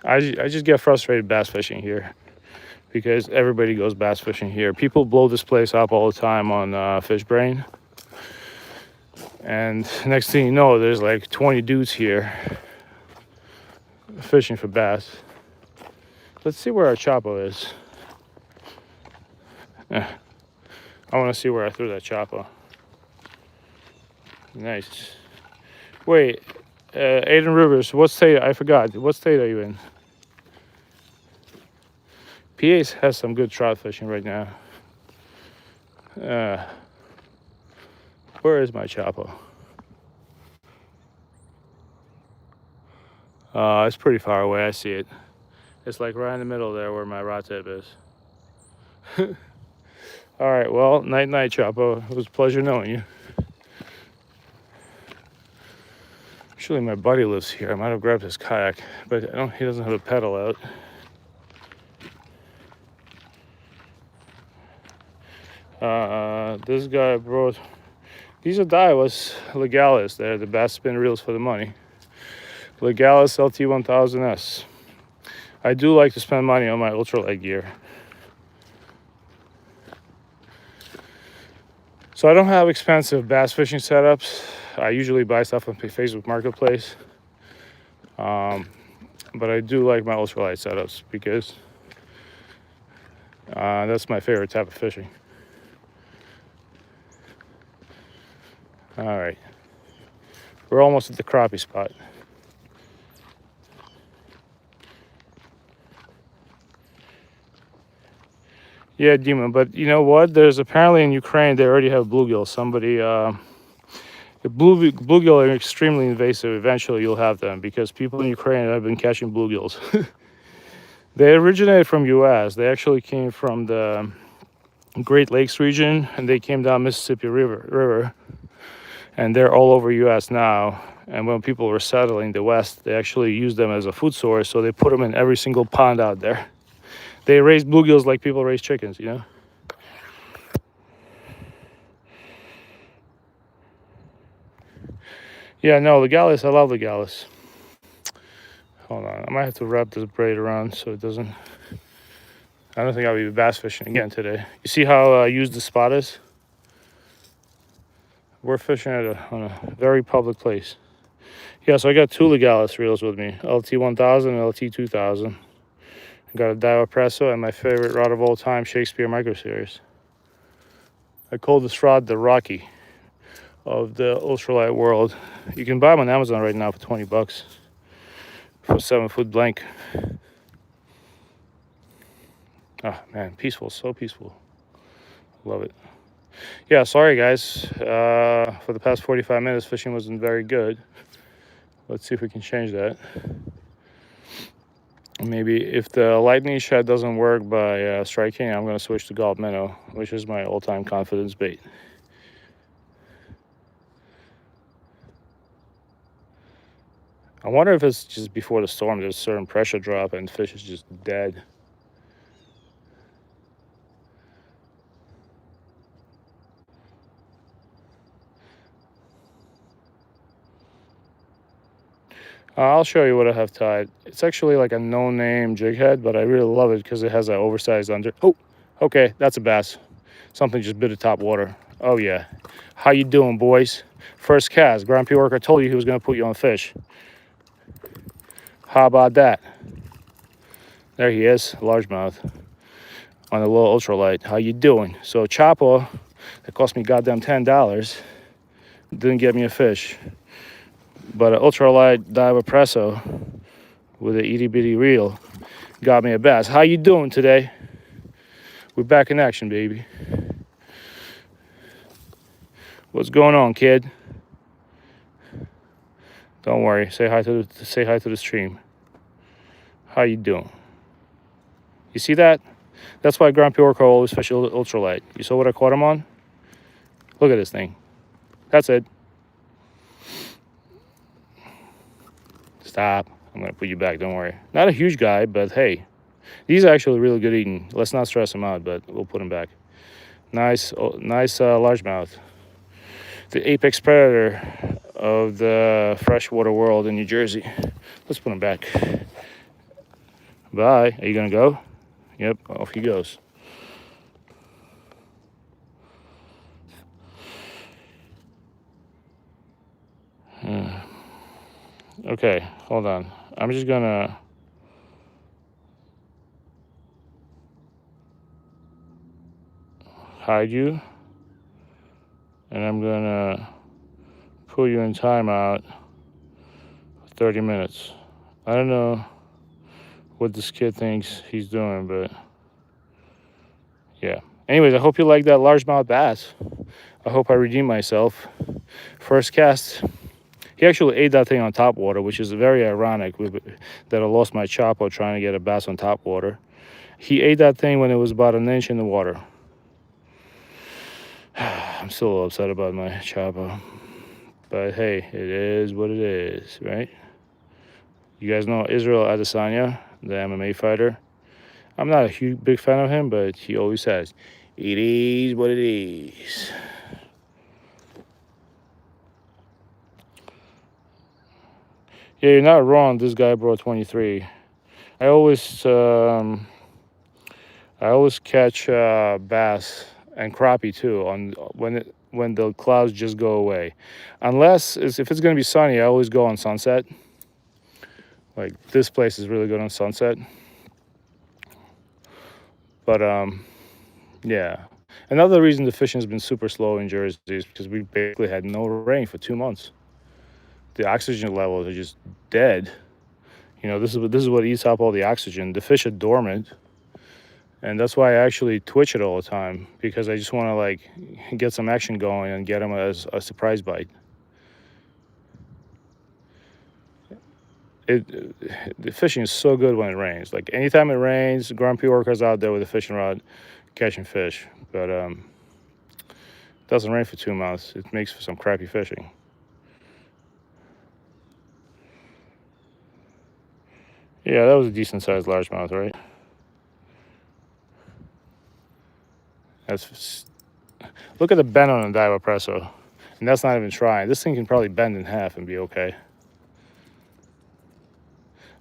I just get frustrated bass fishing here because everybody goes bass fishing here. People blow this place up all the time on Fish Brain. And next thing you know, there's like 20 dudes here fishing for bass. Let's see where our Chapo is. I want to see where I threw that Chapo. Nice. Wait, Aiden Rivers, what state? I forgot. What state are you in? PA has some good trout fishing right now. Where is my Chapo? It's pretty far away. I see it. It's like right in the middle there where my rod tip is. All right, well, night, Chapo. It was a pleasure knowing you. Actually, my buddy lives here. I might have grabbed his kayak, but he doesn't have a pedal out. This guy brought, these are Daiwas Legalis. They're the bass spin reels for the money. Legalis LT1000S. I do like to spend money on my ultralight gear. So I don't have expensive bass fishing setups. I usually buy stuff on Facebook Marketplace. But I do like my ultralight setups because that's my favorite type of fishing. All right, we're almost at the crappie spot. Yeah, Demon, but you know what? There's apparently in Ukraine, they already have bluegill. Bluegill are extremely invasive. Eventually you'll have them because people in Ukraine have been catching bluegills. They originated from US. They actually came from the Great Lakes region and they came down Mississippi River. And they're all over US now. And when people were settling the West, they actually used them as a food source. So they put them in every single pond out there. They raise bluegills like people raise chickens, you know? Yeah, no, Legalis, I love Legalis. Hold on, I might have to wrap this braid around so it doesn't... I don't think I'll be bass fishing again today. You see how used the spot is? We're fishing at on a very public place. Yeah, so I got two Legalis reels with me, LT1000 and LT2000. I got a Daiwa Presso and my favorite rod of all time, Shakespeare Micro Series. I call this rod the Rocky of the ultralight world. You can buy them on Amazon right now for 20 bucks for 7-foot blank. Oh man, peaceful, so peaceful. Love it. Yeah, sorry guys. For the past 45 minutes, fishing wasn't very good. Let's see if we can change that. Maybe if the lightning shad doesn't work by striking, I'm going to switch to Gulp Minnow, which is my all-time confidence bait. I wonder if it's just before the storm, there's a certain pressure drop and fish is just dead. I'll show you what I have tied. It's actually like a no-name jig head, but I really love it because it has that oversized under. Oh, okay, that's a bass. Something just bit of top water. Oh yeah. How you doing, boys? First cast. Grand P Worker told you he was going to put you on fish. How about that? There he is, largemouth on a little ultralight. How you doing? So Chapo, that cost me goddamn $10, didn't get me a fish. But an ultralight Daiwa Presso with an itty bitty reel got me a bass. How you doing today? We're back in action, baby. What's going on, kid? Don't worry. Say hi to the stream. How you doing? You see that? That's why Grand P Orca always fish ultralight. You saw what I caught him on? Look at this thing. That's it. Stop. I'm going to put you back. Don't worry. Not a huge guy, but hey, these are actually really good eating. Let's not stress them out, but we'll put them back. Nice, nice largemouth. The apex predator of the freshwater world in New Jersey. Let's put him back. Bye. Are you going to go? Yep, off he goes. Okay, hold on. I'm just gonna hide you, and I'm gonna put you in timeout for 30 minutes. I don't know what this kid thinks he's doing, but yeah. Anyways, I hope you like that largemouth bass. I hope I redeemed myself. First cast. He actually ate that thing on top water, which is very ironic that I lost my chopper trying to get a bass on top water. He ate that thing when it was about an inch in the water. I'm still a little upset about my chopper. But hey, it is what it is, right? You guys know Israel Adesanya, the MMA fighter. I'm not a big fan of him, but he always says, it is what it is. Yeah, you're not wrong. This guy brought 23. I always catch bass and crappie too on when the clouds just go away. Unless if it's gonna be sunny, I always go on sunset. Like this place is really good on sunset. But yeah. Another reason the fishing has been super slow in Jersey is because we basically had no rain for 2 months. The oxygen levels are just dead. You know, this is what eats up all the oxygen. The fish are dormant, and that's why I actually twitch it all the time, because I just want to like get some action going and get them as a surprise bite. The fishing is so good when it rains. Like anytime it rains, grumpy orca's out there with a fishing rod catching fish. But it doesn't rain for 2 months. It makes for some crappy fishing. Yeah, that was a decent sized largemouth, right? Look at the bend on the Diva Presso. And that's not even trying. This thing can probably bend in half and be okay.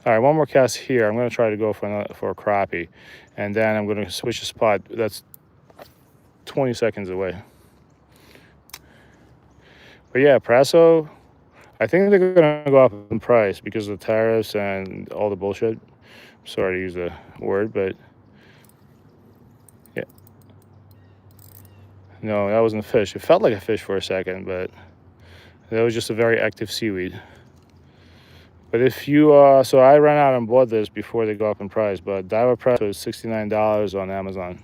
All right, one more cast here. I'm going to try to go for a crappie. And then I'm going to switch the spot. That's 20 seconds away. But yeah, Presso, I think they're going to go up in price because of the tariffs and all the bullshit. I'm sorry to use the word, but yeah. No, that wasn't a fish. It felt like a fish for a second, but that was just a very active seaweed. But if you, so I ran out and bought this before they go up in price, but Diva Presso is $69 on Amazon.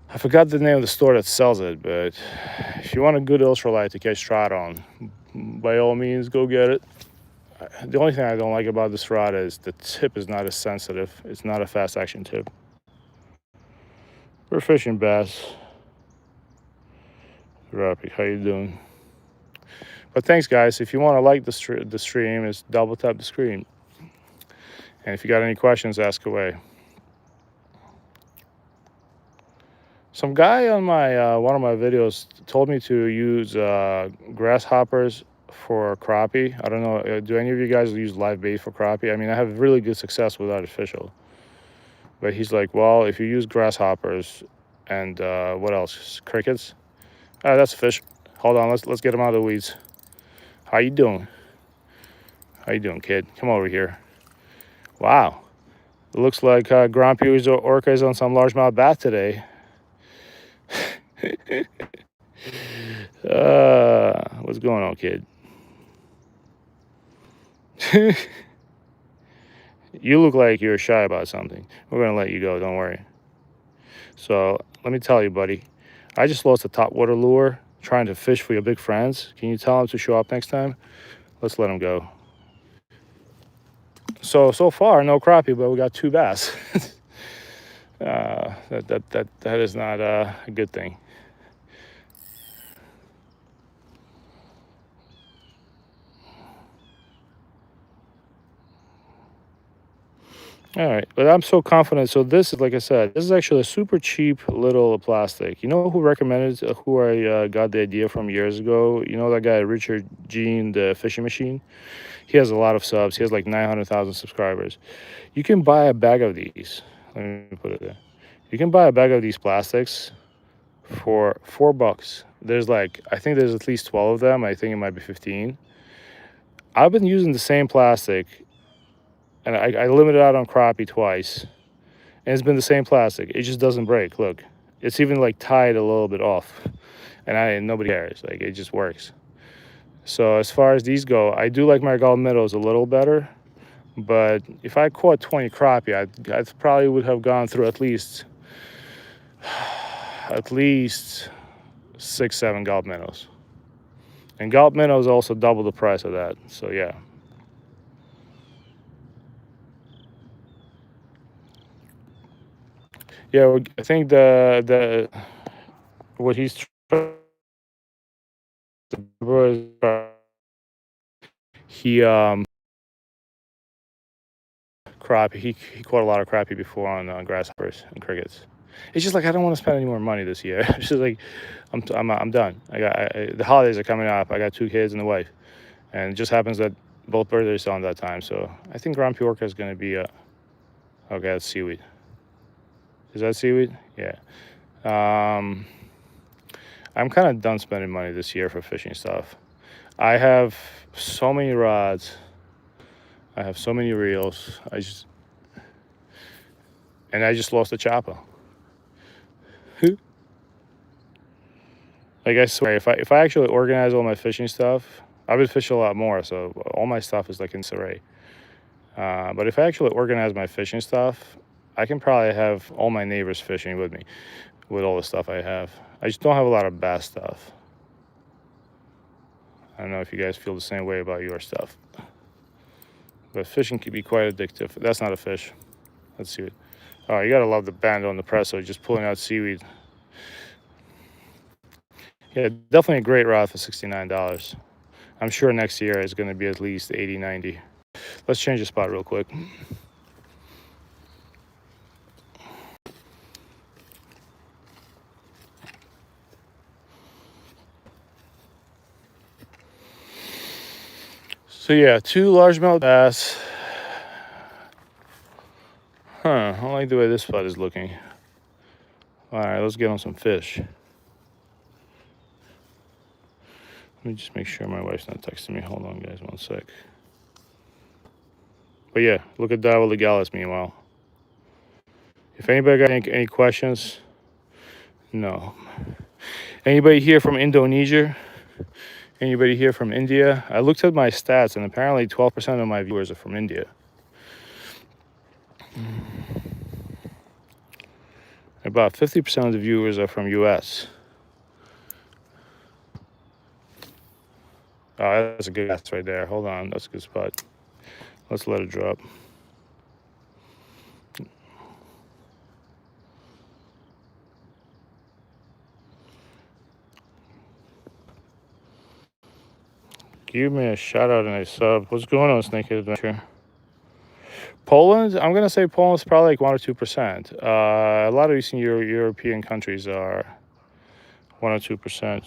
I forgot the name of the store that sells it, but if you want a good ultralight to catch trout on, by all means, go get it. The only thing I don't like about this rod is the tip is not as sensitive. It's not a fast action tip. We're fishing bass. Crappie, how you doing? But thanks, guys. If you want to like the stream, it's double tap the screen. And if you got any questions, ask away. Some guy on my one of my videos told me to use grasshoppers for crappie. I don't know. Do any of you guys use live bait for crappie? I mean, I have really good success with artificial. But he's like, well, if you use grasshoppers and what else? Crickets. That's fish. Hold on. Let's get him out of the weeds. How you doing? How you doing, kid? Come over here. Wow. It looks like Grumpy Orca is on some largemouth bass today. What's going on, kid? You look like you're shy about something. We're gonna let you go, don't worry. So let me tell you, buddy, I just lost a topwater lure trying to fish for your big friends. Can you tell him to show up next time? Let's let him go. So far, no crappie, but we got 2 bass. That is not a good thing. All right, but I'm so confident. So this is, like I said, this is actually a super cheap little plastic. You know who recommended, who I got the idea from years ago? You know that guy, Richard Jean, the fishing machine? He has a lot of subs. He has like 900,000 subscribers. You can buy a bag of these. Let me put it there. You can buy a bag of these plastics for $4. There's like, I think there's at least 12 of them. I think it might be 15. I've been using the same plastic, and I limited out on crappie twice, and it's been the same plastic. It just doesn't break. Look, it's even like tied a little bit off, and nobody cares. Like, it just works. So as far as these go, I do like my gold minnows a little better. But if I caught 20 crappie, I probably would have gone through at least 6, 7 gulp minnows. And gulp minnows also double the price of that. So yeah. Yeah, I think the what he's trying to do is he crappie. He caught a lot of crappie before on grasshoppers and crickets. It's just like I don't want to spend any more money this year. It's just like I'm done. The holidays are coming up. I got 2 kids and a wife, and it just happens that both birthdays are on that time. So I think Grand Piorca is going to be a okay. That's seaweed. Is that seaweed? Yeah. Um, I'm kind of done spending money this year for fishing stuff. I have so many rods. I have so many reels. I just lost a chopper. Like I swear, if I actually organize all my fishing stuff, I would fish a lot more. So all my stuff is like in disarray. But if I actually organize my fishing stuff, I can probably have all my neighbors fishing with me, with all the stuff I have. I just don't have a lot of bass stuff. I don't know if you guys feel the same way about your stuff. But fishing can be quite addictive. That's not a fish. Let's see it. Oh, you gotta love the band on the Presso, just pulling out seaweed. Yeah, definitely a great rod for $69. I'm sure next year is gonna be at least 80, 90. Let's change the spot real quick. So yeah, 2 largemouth bass. I don't like the way this spot is looking. All right, let's get on some fish. Let me just make sure my wife's not texting me. Hold on, guys, 1 sec. But yeah, look at Davo Legalis meanwhile. If anybody got any questions, no. Anybody here from Indonesia? Anybody here from India? I looked at my stats, and apparently 12% of my viewers are from India. About 50% of the viewers are from US. Oh, that's a good cast right there. Hold on, that's a good spot. Let's let it drop. Give me a shout out and a sub. What's going on, Snakehead Adventure? Poland, I'm gonna say Poland's probably like 1 or 2%. A lot of Eastern European countries are 1 or 2%.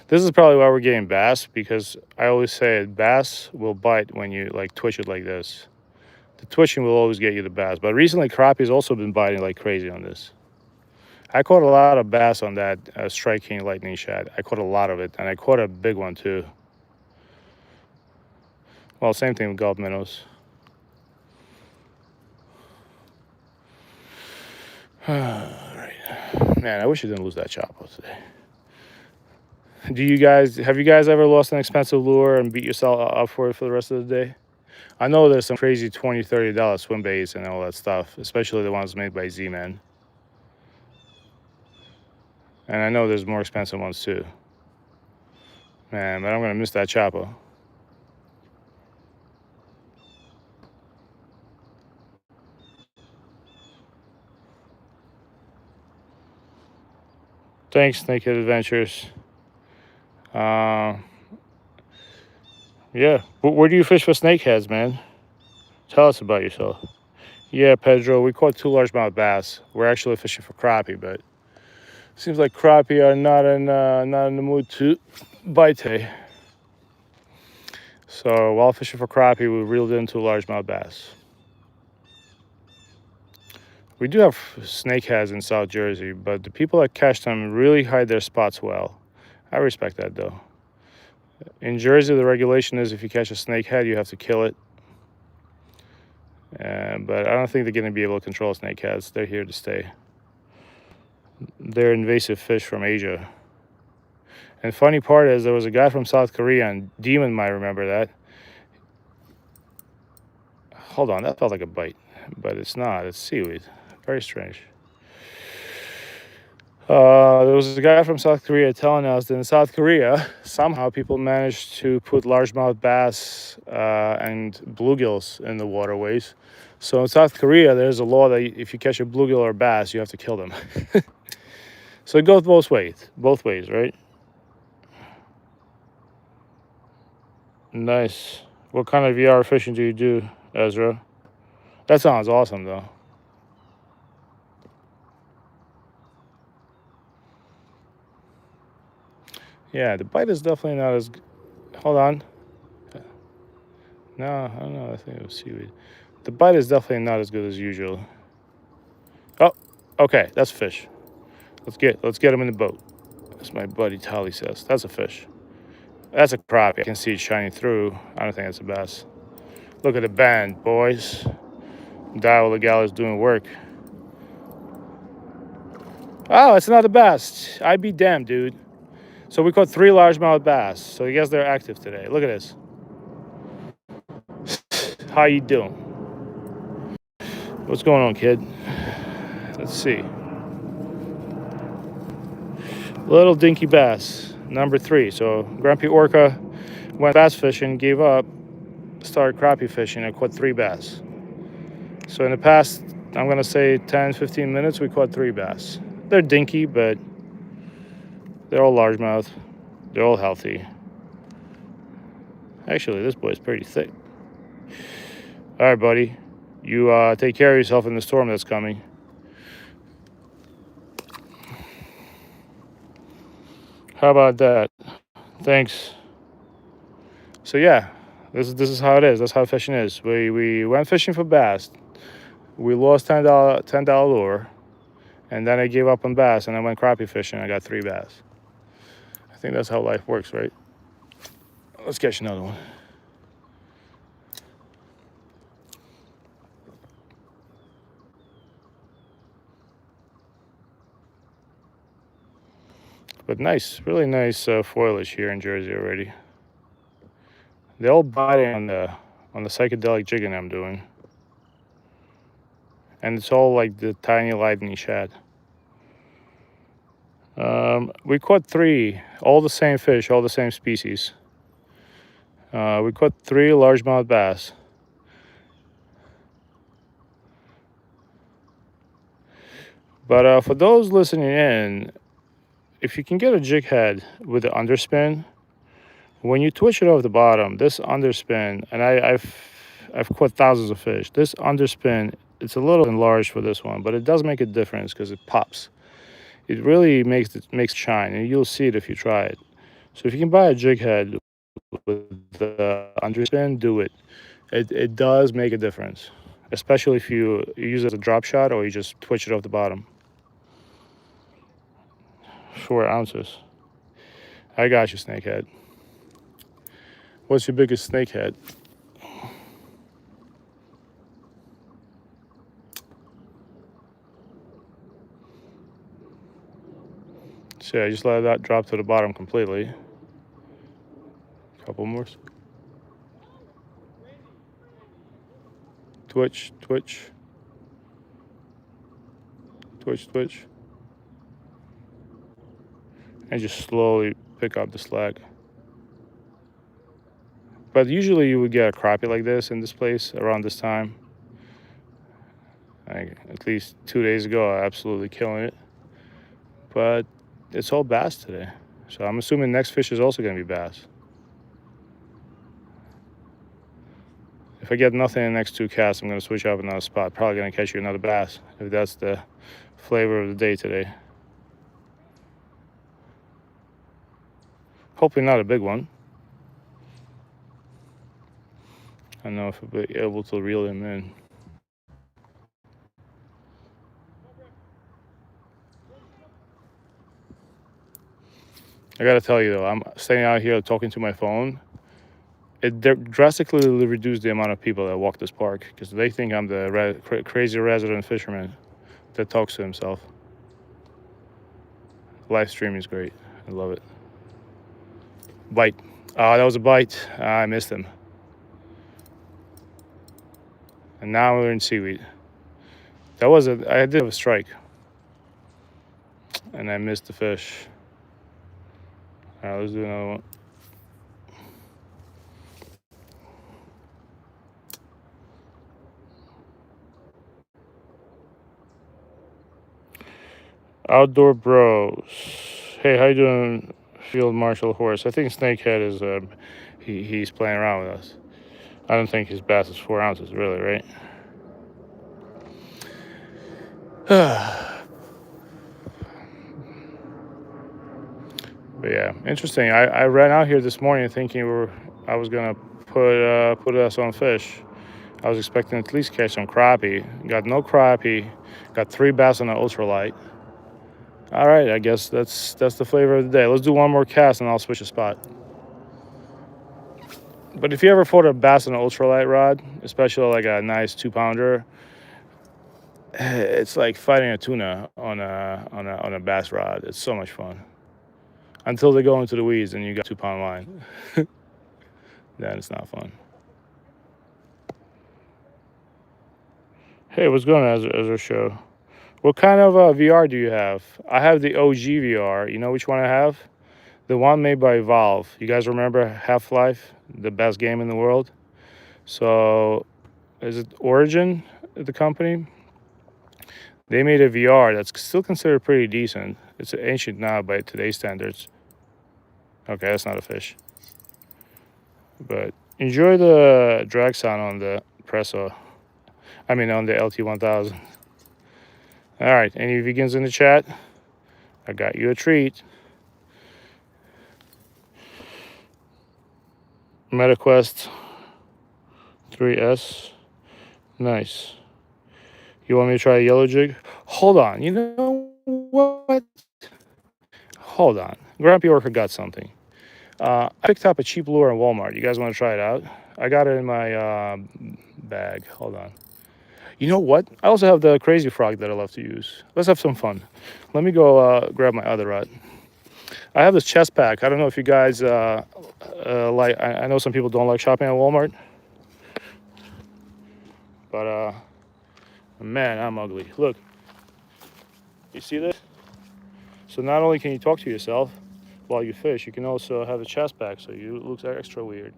This is probably why we're getting bass, because I always say bass will bite when you like twitch it like this. The twitching will always get you the bass. But recently, crappie's also been biting like crazy on this. I caught a lot of bass on that Strike King lightning shad. I caught a lot of it, and I caught a big one too. Well, same thing with gulp minnows. All right, man. I wish I didn't lose that chopper today. Have you guys ever lost an expensive lure and beat yourself up for it for the rest of the day? I know there's some crazy $20, $30 swim baits and all that stuff, especially the ones made by Z-Man. And I know there's more expensive ones too. Man, but I'm gonna miss that chopper. Thanks, Snakehead Adventures. Yeah, where do you fish for snakeheads, man? Tell us about yourself. Yeah, Pedro, we caught 2 largemouth bass. We're actually fishing for crappie, but seems like crappie are not in the mood to bite today. So while fishing for crappie, we reeled in 2 largemouth bass. We do have snakeheads in South Jersey, but the people that catch them really hide their spots well. I respect that, though. In Jersey, the regulation is if you catch a snakehead, you have to kill it. But I don't think they're going to be able to control snakeheads. They're here to stay. They're invasive fish from Asia. And funny part is there was a guy from South Korea, and Demon might remember that. Hold on, that felt like a bite, but it's not. It's seaweed. Very strange. There was a guy from South Korea telling us that in South Korea, somehow people managed to put largemouth bass and bluegills in the waterways. So in South Korea, there's a law that if you catch a bluegill or bass, you have to kill them. So it goes both ways, right? Nice. What kind of VR fishing do you do, Ezra? That sounds awesome, though. Yeah, the bite is definitely not as... Hold on. No, I don't know. I think it was seaweed. The bite is definitely not as good as usual. Oh, okay. That's a fish. Let's get him in the boat. As my buddy Tally says. That's a fish. That's a crappie. I can see it shining through. I don't think it's a bass. Look at the band, boys. Dial the gal is doing work. Oh, it's not a bass. I be damned, dude. So we caught 3 largemouth bass. So I guess they're active today. Look at this. How you doing? What's going on, kid? Let's see. Little dinky bass, number 3. So Grumpy Orca went bass fishing, gave up, started crappie fishing, and caught 3 bass. So in the past, I'm gonna say 10, 15 minutes, we caught 3 bass. They're dinky, but they're all largemouth. They're all healthy. Actually, this boy's pretty thick. All right, buddy. You take care of yourself in the storm that's coming. How about that? Thanks. So yeah, this is how it is. That's how fishing is. We went fishing for bass. We lost $10 lure, and then I gave up on bass, and I went crappie fishing. I got 3 bass. I think that's how life works, right? Let's catch another one. But nice, really nice foliage here in Jersey already. They're all biting on the psychedelic jigging I'm doing. And it's all like the tiny lightning shad. We caught 3, all the same fish, all the same species. We caught 3 largemouth bass. But for those listening in, if you can get a jig head with the underspin, when you twitch it off the bottom, this underspin, and I've caught thousands of fish. This underspin, it's a little enlarged for this one, but it does make a difference because it pops. It really makes it shine, and you'll see it if you try it. So if you can buy a jig head with the underspin, do it. It does make a difference, especially if you use it as a drop shot or you just twitch it off the bottom. 4 ounces. I got you, snakehead. What's your biggest snakehead? So yeah, I just let that drop to the bottom completely. Couple more. Twitch, twitch. Twitch, twitch. And just slowly pick up the slack. But usually you would get a crappie like this in this place around this time. At least 2 days ago, I absolutely killing it. But it's all bass today. So I'm assuming next fish is also going to be bass. If I get nothing in the next 2 casts, I'm going to switch up another spot. Probably going to catch you another bass, if that's the flavor of the day today. Hopefully not a big one. I don't know if I'll be able to reel him in. I gotta tell you though, I'm staying out here talking to my phone. It drastically reduced the amount of people that walk this park because they think I'm the crazy resident fisherman that talks to himself. Live streaming is great. I love it. Bite. Oh, that was a bite. I missed him. And now we're in seaweed. I did have a strike. And I missed the fish. All right, let's do another one. Outdoor Bros. Hey, how you doing, Field Marshal Horse? I think Snakehead is he's playing around with us. I don't think his bass is 4 ounces, really, right? But yeah, interesting. I ran out here this morning thinking I was gonna put us on fish. I was expecting at least catch some crappie. Got no crappie. Got 3 bass on an ultralight. All right, I guess that's the flavor of the day. Let's do one more cast and I'll switch a spot. But if you ever fought a bass on an ultralight rod, especially like a nice 2-pounder, it's like fighting a tuna on a bass rod. It's so much fun. Until they go into the weeds and you got 2-pound line. Then it's not fun. Hey, what's going on, Ezra Show? What kind of VR do you have? I have the OG VR. You know which one I have? The one made by Valve. You guys remember Half-Life? The best game in the world? So, is it Origin, the company? They made a VR that's still considered pretty decent. It's ancient now by today's standards. Okay, that's not a fish. But enjoy the drag sound on the Presso. I mean on the LT1000. All right, any vegans in the chat? I got you a treat. MetaQuest 3S. Nice. You want me to try a yellow jig? Hold on. You know what? Hold on. Grumpy Orca got something. I picked up a cheap lure in Walmart. You guys want to try it out? I got it in my bag. Hold on. You know what? I also have the crazy frog that I love to use. Let's have some fun. Let me go grab my other rod. I have this chest pack. I don't know if you guys like. I know some people don't like shopping at Walmart, but man, I'm ugly. Look, you see this? So not only can you talk to yourself while you fish, you can also have a chest pack, so you look extra weird.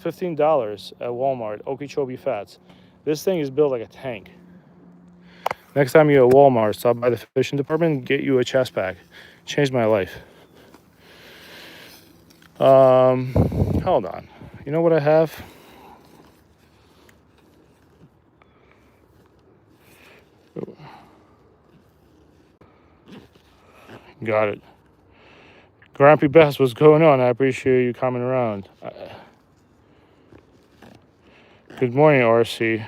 $15 at Walmart. Okeechobee Fats. This thing is built like a tank. Next time you're at Walmart, stop by the fishing department, get you a chest pack. Changed my life. Hold on. You know what I have? Got it. Grumpy Bass, what's going on? I appreciate you coming around. Good morning, RC.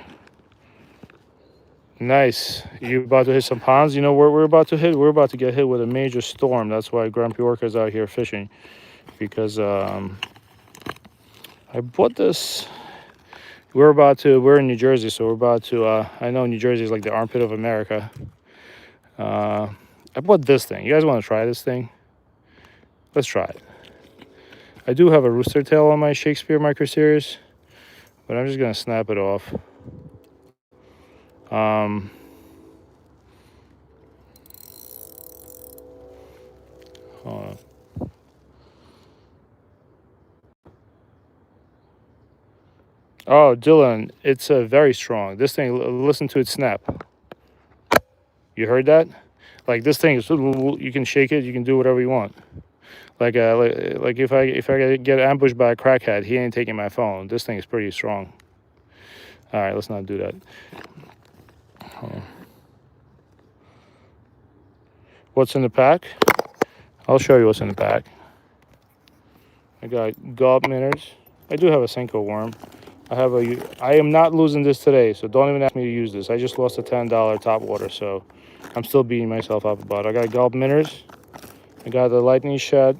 Nice. You about to hit some ponds? You know where we're about to hit? We're about to get hit with a major storm. That's why Grumpy Orca's out here fishing. Because I bought this. We're in New Jersey, so we're about to, I know New Jersey is like the armpit of America. I bought this thing. You guys want to try this thing? Let's try it. I do have a rooster tail on my Shakespeare micro series, but I'm just gonna snap it off. Hold on. Oh, Dylan, it's very strong. This thing, listen to it snap. You heard that? Like this thing is, you can shake it, you can do whatever you want. Like if I get ambushed by a crackhead, he ain't taking my phone. This thing is pretty strong. All right, let's not do that. What's in the pack? I'll show you what's in the pack. I got gulp minnows. I do have a Senko worm. I am not losing this today, so don't even ask me to use this. I just lost a $10 top water, so I'm still beating myself up about it. I got gulp minnows. I got the lightning shad.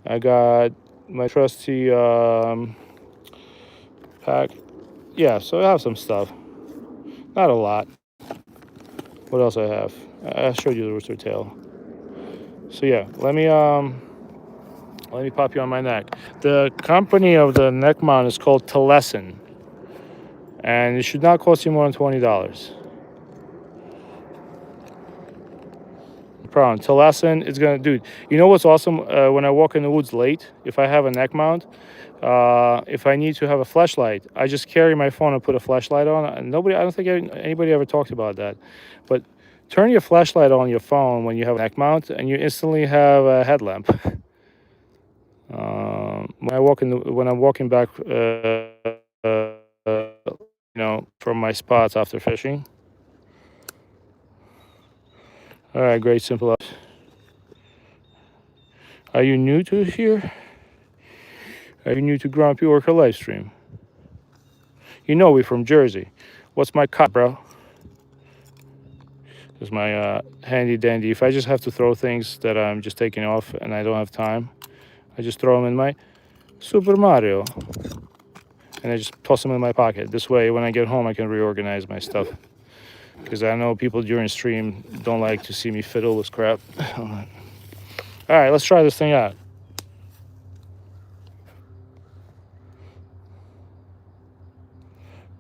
I got my trusty pack. Yeah, so I have some stuff. Not a lot. What else I have? I showed you the rooster tail. So yeah, let me pop you on my neck. The company of the neck mount is called Telesin, and it should not cost you more than $20. No problem. Telesin is gonna, dude. You know what's awesome? When I walk in the woods late, if I have a neck mount, if I need to have a flashlight, I just carry my phone and put a flashlight on. And I don't think anybody ever talked about that, but turn your flashlight on your phone when you have a neck mount, and you instantly have a headlamp. When I'm walking back, from my spots after fishing. All right, great, simple. Are you new to here? Are you new to Grumpy Orca live stream? You know we from Jersey. What's my cut, bro? This is my handy dandy. If I just have to throw things that I'm just taking off and I don't have time, I just throw them in my Super Mario. And I just toss them in my pocket. This way, when I get home, I can reorganize my stuff. Because I know people during stream don't like to see me fiddle with crap. All right, let's try this thing out.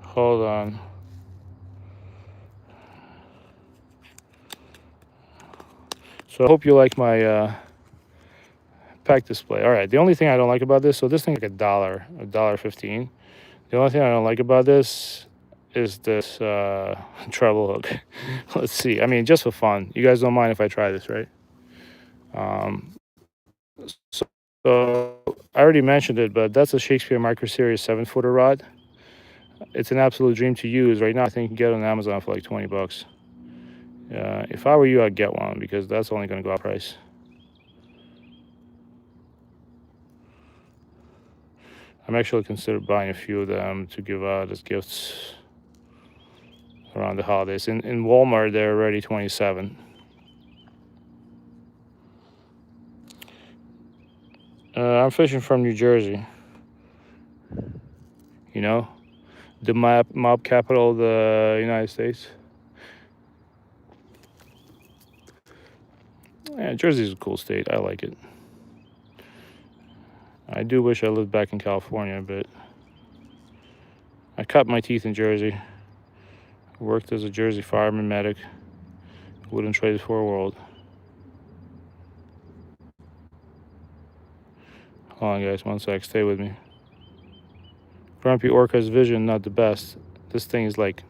Hold on. So I hope you like my pack display. All right, the only thing I don't like about this, so this thing's like $1.15. The only thing I don't like about this is this treble hook. Let's see. I mean, just for fun. You guys don't mind if I try this, right? So I already mentioned it, but that's a Shakespeare Micro Series 7-footer rod. It's an absolute dream to use. Right now, I think you can get it on Amazon for like $20. If I were you, I'd get one because that's only going to go up price. I'm actually considering buying a few of them to give out as gifts around the holidays. In Walmart, they're already $27. I'm fishing from New Jersey. You know, the mob capital of the United States. Yeah, Jersey's a cool state. I like it. I do wish I lived back in California, but I cut my teeth in Jersey. Worked as a Jersey fireman medic. Wouldn't trade it for a world. Hold on, guys. 1 sec. Stay with me. Grumpy Orca's vision, not the best. This thing is like...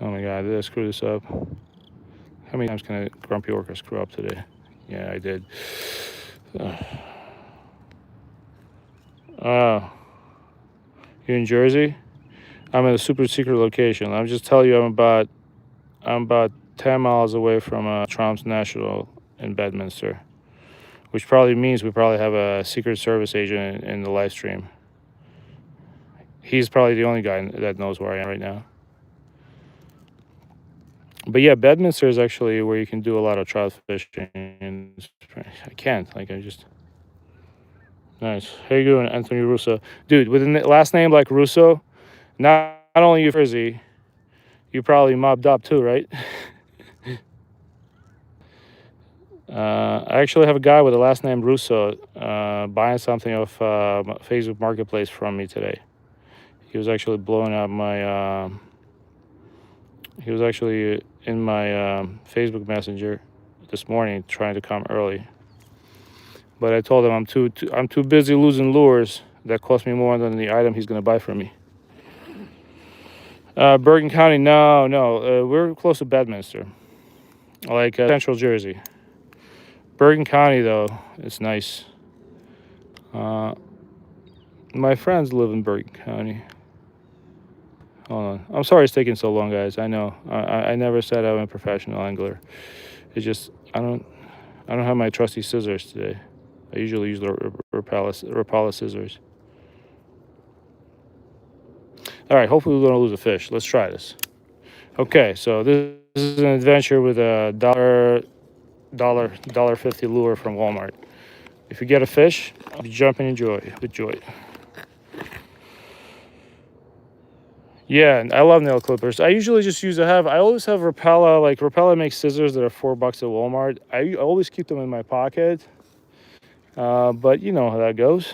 Oh my God, did I screw this up? How many times can a Grumpy Orca screw up today? Yeah, I did. You're in Jersey? I'm at a super secret location. I'll just tell you I'm about 10 miles away from Trout National in Bedminster, which probably means we probably have a Secret Service agent in the live stream. He's probably the only guy that knows where I am right now. But yeah, Bedminster is actually where you can do a lot of trout fishing. I can't, I just... Nice. How you doing, Anthony Russo? Dude, with a last name like Russo, not only you Jersey, you probably mobbed up too, right? I actually have a guy with the last name Russo buying something off Facebook Marketplace from me today. He was actually blowing up my... he was actually in my Facebook Messenger this morning trying to come early. But I told him I'm too busy losing lures that cost me more than the item he's going to buy from me. Bergen County, no. We're close to Bedminster, like Central Jersey. Bergen County, though, it's nice. My friends live in Bergen County. Hold on. I'm sorry it's taking so long, guys. I know. I never said I'm a professional angler. It's just I don't have my trusty scissors today. I usually use the Rapala scissors. All right. Hopefully we don't lose a fish. Let's try this. Okay. So this is an adventure with a $1.50 lure from Walmart. If you get a fish, I'll be jumping with joy. Yeah, I love nail clippers. I usually just I always have Rapala. Like Rapala makes scissors that are $4 at Walmart. I always keep them in my pocket. But you know how that goes.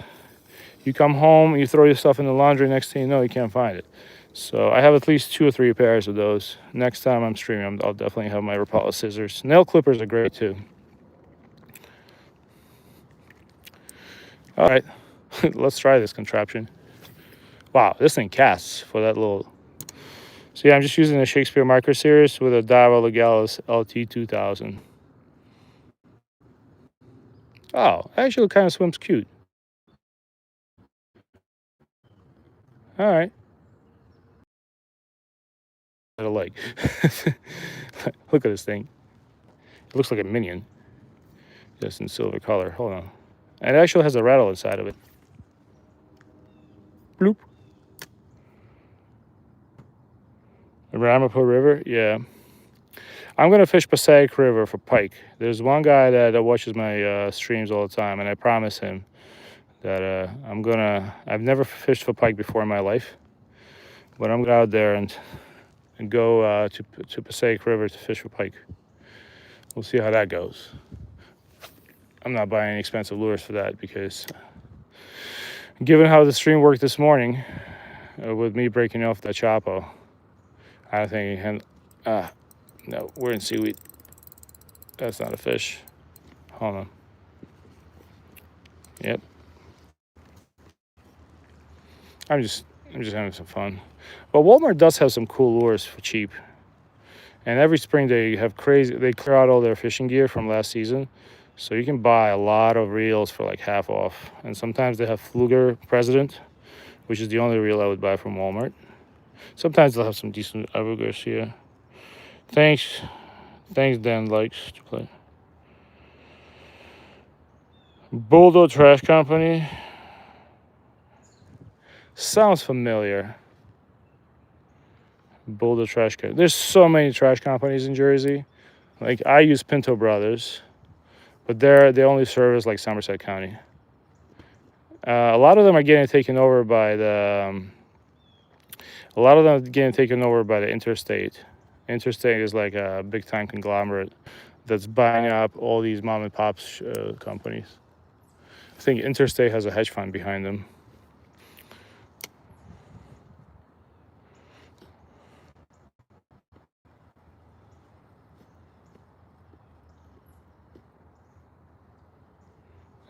You come home, you throw your stuff in the laundry, next thing you know, you can't find it. So I have at least 2 or 3 pairs of those. Next time I'm streaming, I'll definitely have my Rapala scissors. Nail clippers are great too. All right, let's try this contraption. Wow, this thing casts for that little. So yeah, I'm just using the Shakespeare Micro Series with a Daiwa Legalis LT2000. Oh, actually kind of swims cute. All right. A leg. Look at this thing. It looks like a minion. Just in silver color. Hold on. And it actually has a rattle inside of it. Bloop. The Ramapo River? Yeah. I'm going to fish Passaic River for pike. There's one guy that watches my streams all the time, and I promise him that I've never fished for pike before in my life, but I'm going to go out there and go to Passaic River to fish for pike. We'll see how that goes. I'm not buying any expensive lures for that because given how the stream worked this morning, with me breaking off that Chapo, I think, no, we're in seaweed. That's not a fish. Hold on. Yep. I'm just having some fun. But Walmart does have some cool lures for cheap. And every spring they clear out all their fishing gear from last season. So you can buy a lot of reels for like half off. And sometimes they have Fluger President, which is the only reel I would buy from Walmart. Sometimes they'll have some decent Abu Garcia. Thanks, Dan likes to play. Bulldog Trash Company. Sounds familiar. Bulldog Trash Company. There's so many trash companies in Jersey. Like I use Pinto Brothers, but they only service like Somerset County. A lot of them are getting taken over by the. A lot of them are getting taken over by the Interstate. Interstate is like a big time conglomerate that's buying up all these mom and pop companies. I think Interstate has a hedge fund behind them.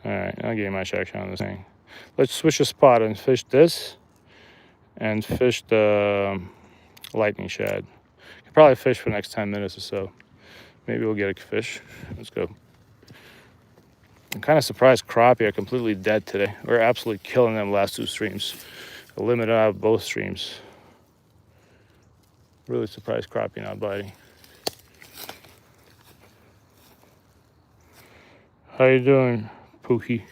All right, I'll give you my section on this thing. Let's switch a spot and fish this and fish the lightning shad. Could probably fish for the next 10 minutes or so. Maybe we'll get a fish. Let's go. I'm kind of surprised crappie are completely dead today. We're absolutely killing them last 2 streams. Eliminated out of both streams. Really surprised crappie not biting. How you doing, Pookie?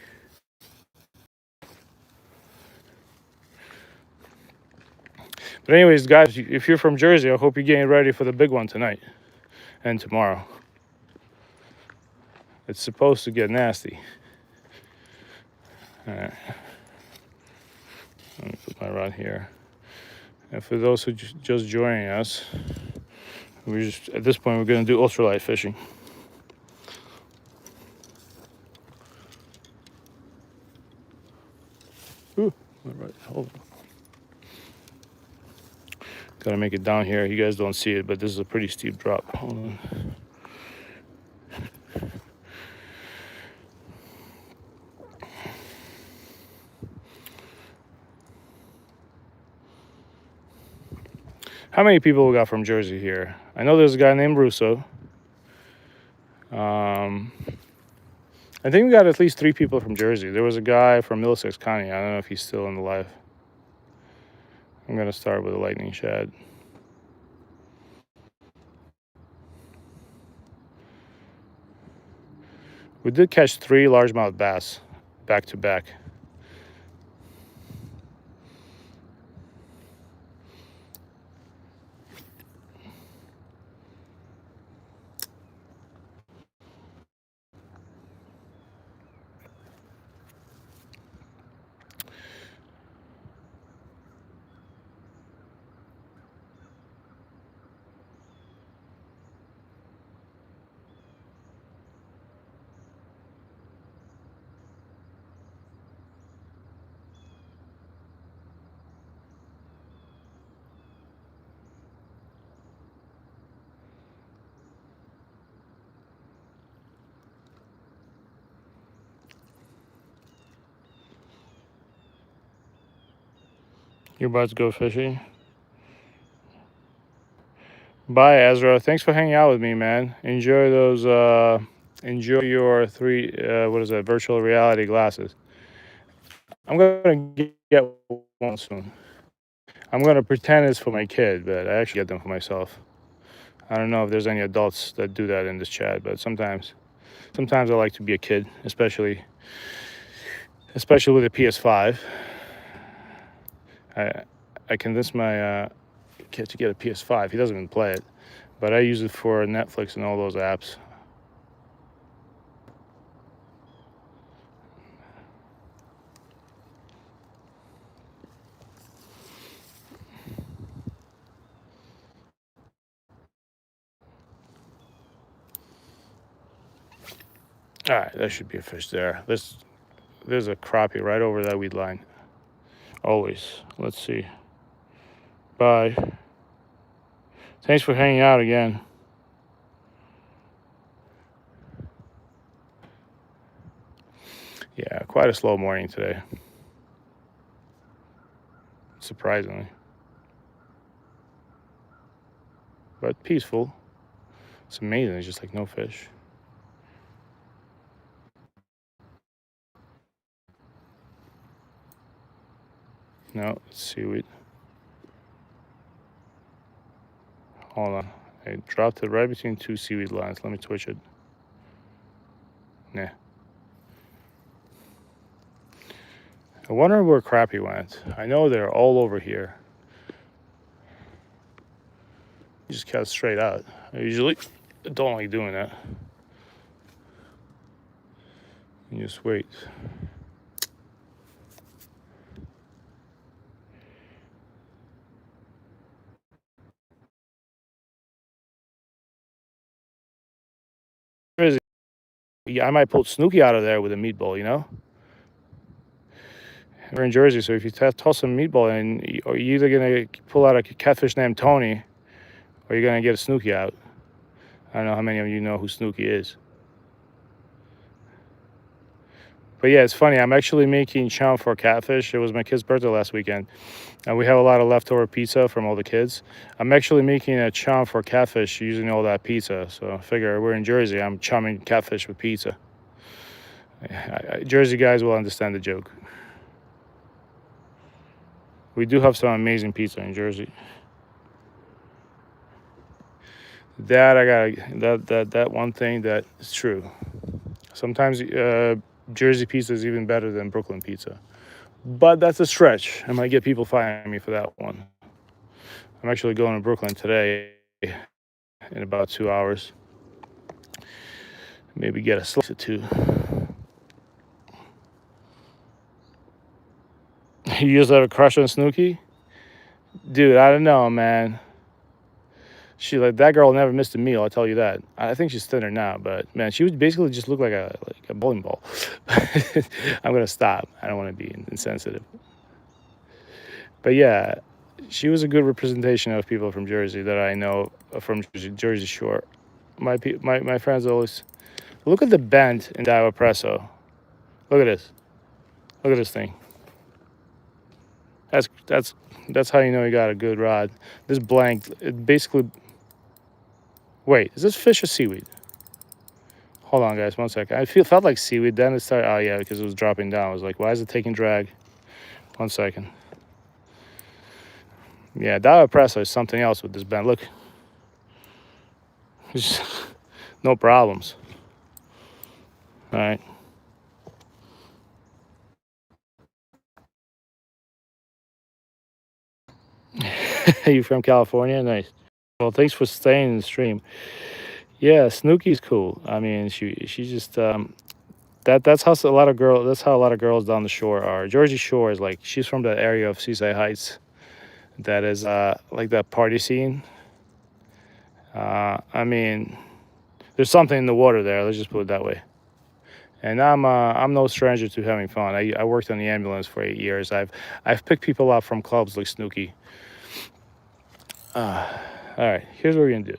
But anyways, guys, if you're from Jersey, I hope you're getting ready for the big one tonight and tomorrow. It's supposed to get nasty. All right. Let me put my rod here. And for those who just joining us, at this point we're going to do ultralight fishing. Ooh, all right, hold on. Gotta make it down here. You guys don't see it, but this is a pretty steep drop. Hold on. How many people we got from Jersey here? I know there's a guy named Russo. I think we got at least 3 people from Jersey. There was a guy from Middlesex County. I don't know if he's still in the live. I'm going to start with a lightning shad. We did catch 3 largemouth bass back to back. You're about to go fishing? Bye, Ezra. Thanks for hanging out with me, man. Enjoy those, enjoy your 3, what is that, virtual reality glasses. I'm going to get one soon. I'm going to pretend it's for my kid, but I actually get them for myself. I don't know if there's any adults that do that in this chat, but sometimes I like to be a kid, especially with a PS5. I convinced my kid to get a PS5. He doesn't even play it, but I use it for Netflix and all those apps. All right, there should be a fish there. There's a crappie right over that weed line. Always. Let's see. Bye. Thanks for hanging out again. Yeah, quite a slow morning today. Surprisingly. But peaceful. It's amazing. It's just like no fish. No, it's seaweed. Hold on. I dropped it right between 2 seaweed lines. Let me twitch it. Nah. I wonder where crappie went. I know they're all over here. You just cast straight out. I usually don't like doing that. You just wait. Yeah, I might pull Snooki out of there with a meatball, you know? We're in Jersey, so if you toss a meatball in, or you're either going to pull out a catfish named Tony, or you're going to get a Snooki out. I don't know how many of you know who Snooki is. But yeah, it's funny. I'm actually making chow for catfish. It was my kid's birthday last weekend, and we have a lot of leftover pizza from all the kids. I'm actually making a chow for catfish using all that pizza. So I figure we're in Jersey. I'm chumming catfish with pizza. Jersey guys will understand the joke. We do have some amazing pizza in Jersey. That one thing that is true. Sometimes Jersey pizza is even better than Brooklyn pizza, but that's a stretch. I might get people firing me for that one. I'm actually going to Brooklyn today in about 2 hours. Maybe get a slice or 2. You used to have a crush on Snooki? Dude, I don't know, man. That girl never missed a meal, I'll tell you that. I think she's thinner now, but man, she would basically just look like a bowling ball. I'm gonna stop. I don't want to be insensitive. But yeah, she was a good representation of people from Jersey that I know from Jersey Shore. My friends always look at the bend in Iowa Presso. Look at this. Look at this thing. That's how you know you got a good rod. This blank, it basically. Wait, is this fish or seaweed? Hold on, guys, 1 second. Felt like seaweed. Then it started. Oh yeah, because it was dropping down. I was like, why is it taking drag? 1 second. Yeah, dive pressure is something else with this bend. Look, no problems. All right. You from California? Nice. Well, thanks for staying in the stream. Yeah, Snooki's cool. I mean, she just that's how a lot of girls down the shore are. Jersey Shore is like she's from that area of Seaside Heights. That is like that party scene. I mean, there's something in the water there. Let's just put it that way. And I'm no stranger to having fun. I worked on the ambulance for 8 years. I've picked people up from clubs like Snooki. All right, here's what we're gonna do.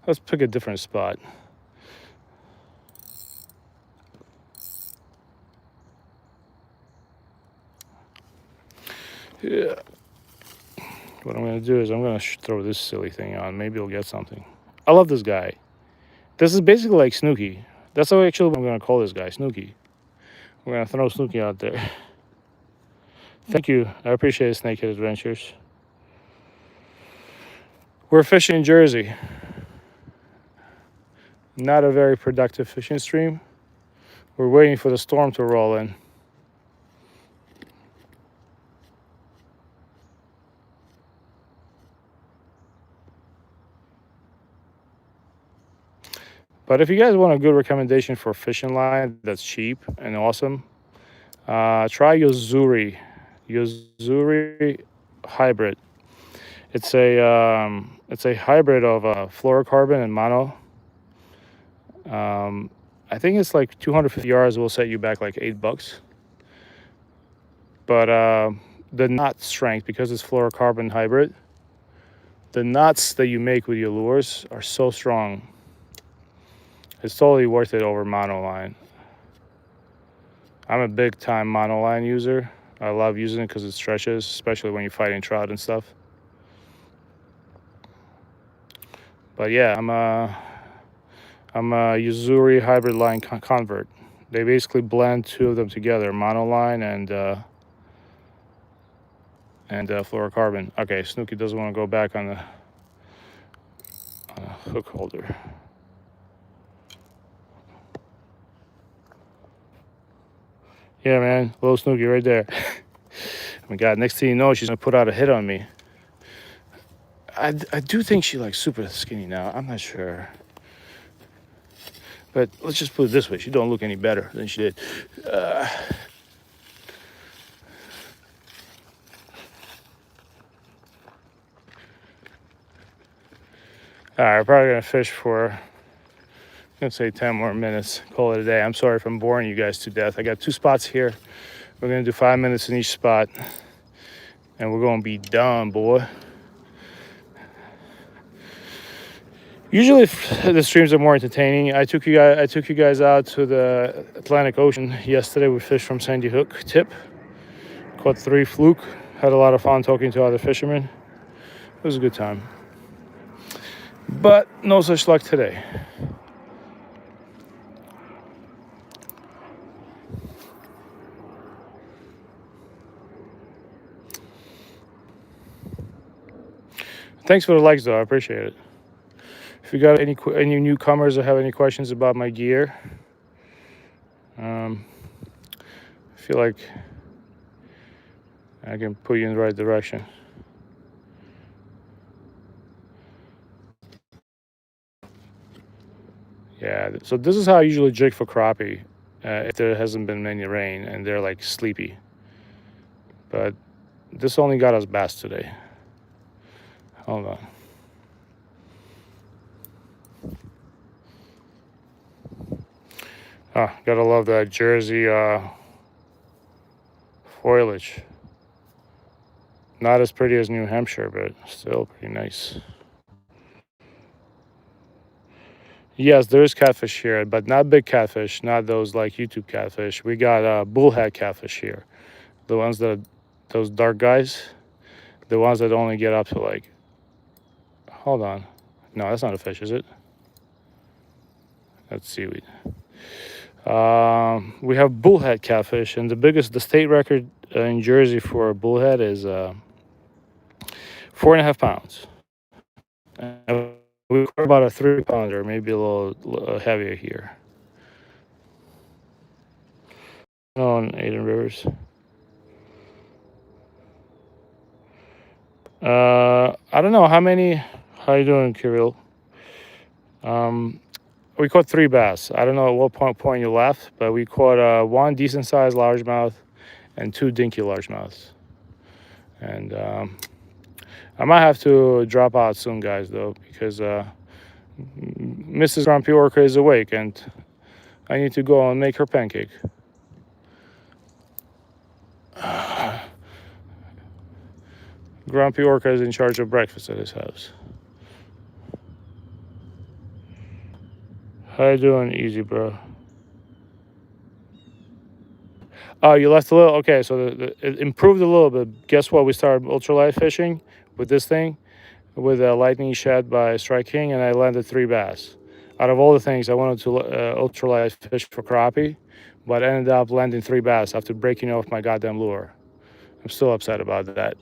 Let's pick a different spot. Yeah. What I'm gonna do is I'm gonna throw this silly thing on. Maybe we'll get something. I love this guy. This is basically like Snooki. That's how actually I'm gonna call this guy, Snooki. We're gonna throw Snooki out there. Thank you. I appreciate it, Snakehead Adventures. We're fishing in Jersey. Not a very productive fishing stream. We're waiting for the storm to roll in. But if you guys want a good recommendation for a fishing line that's cheap and awesome, try Yozuri hybrid. It's a hybrid of fluorocarbon and mono. I think it's like 250 yards will set you back like $8. But the knot strength, because it's fluorocarbon hybrid, the knots that you make with your lures are so strong. It's totally worth it over monoline. I'm a big time monoline user. I love using it because it stretches, especially when you're fighting trout and stuff. But yeah, I'm a Yuzuri hybrid line convert. They basically blend two of them together, monoline and fluorocarbon. Okay, Snooki doesn't want to go back on the hook holder. Yeah, man, little Snooki right there. Oh my God, next thing you know, she's gonna put out a hit on me. I do think she like super skinny now. I'm not sure. But let's just put it this way. She don't look any better than she did. All right, we're probably gonna fish for, I'm gonna say 10 more minutes. Call it a day. I'm sorry if I'm boring you guys to death. I got 2 spots here. We're gonna do 5 minutes in each spot, and we're gonna be done, boy. Usually the streams are more entertaining. I took you guys out to the Atlantic Ocean yesterday. We fished from Sandy Hook tip. Caught 3 fluke. Had a lot of fun talking to other fishermen. It was a good time. But no such luck today. Thanks for the likes, though. I appreciate it. If you got any newcomers or have any questions about my gear, I feel like I can put you in the right direction. Yeah, so this is how I usually jig for crappie if there hasn't been any rain and they're like sleepy. But this only got us bass today. Hold on. Oh, gotta love that Jersey foliage. Not as pretty as New Hampshire, but still pretty nice. Yes, there is catfish here, but not big catfish, not those like YouTube catfish. We got bullhead catfish here, the ones that those dark guys, the ones that only get up to like, hold on. No, that's not a fish, is it? That's seaweed. We have bullhead catfish, and the state record in Jersey for a bullhead is 4.5 pounds. And we caught about a 3-pounder, maybe a little heavier here. On Aiden Rivers. I don't know how many. How you doing, Kirill? We caught 3 bass. I don't know at what point you left, but we caught 1 decent sized largemouth and 2 dinky largemouths. And I might have to drop out soon, guys, though, because Mrs. Grumpy Orca is awake and I need to go and make her pancake. Grumpy Orca is in charge of breakfast at his house. How you doing, easy bro? Oh, you left a little. Okay, so it improved a little bit. Guess what? We started ultralight fishing with this thing, with a lightning shad by Strike King, and I landed 3 bass. Out of all the things, I wanted to ultralight fish for crappie, but I ended up landing 3 bass after breaking off my goddamn lure. I'm still upset about that.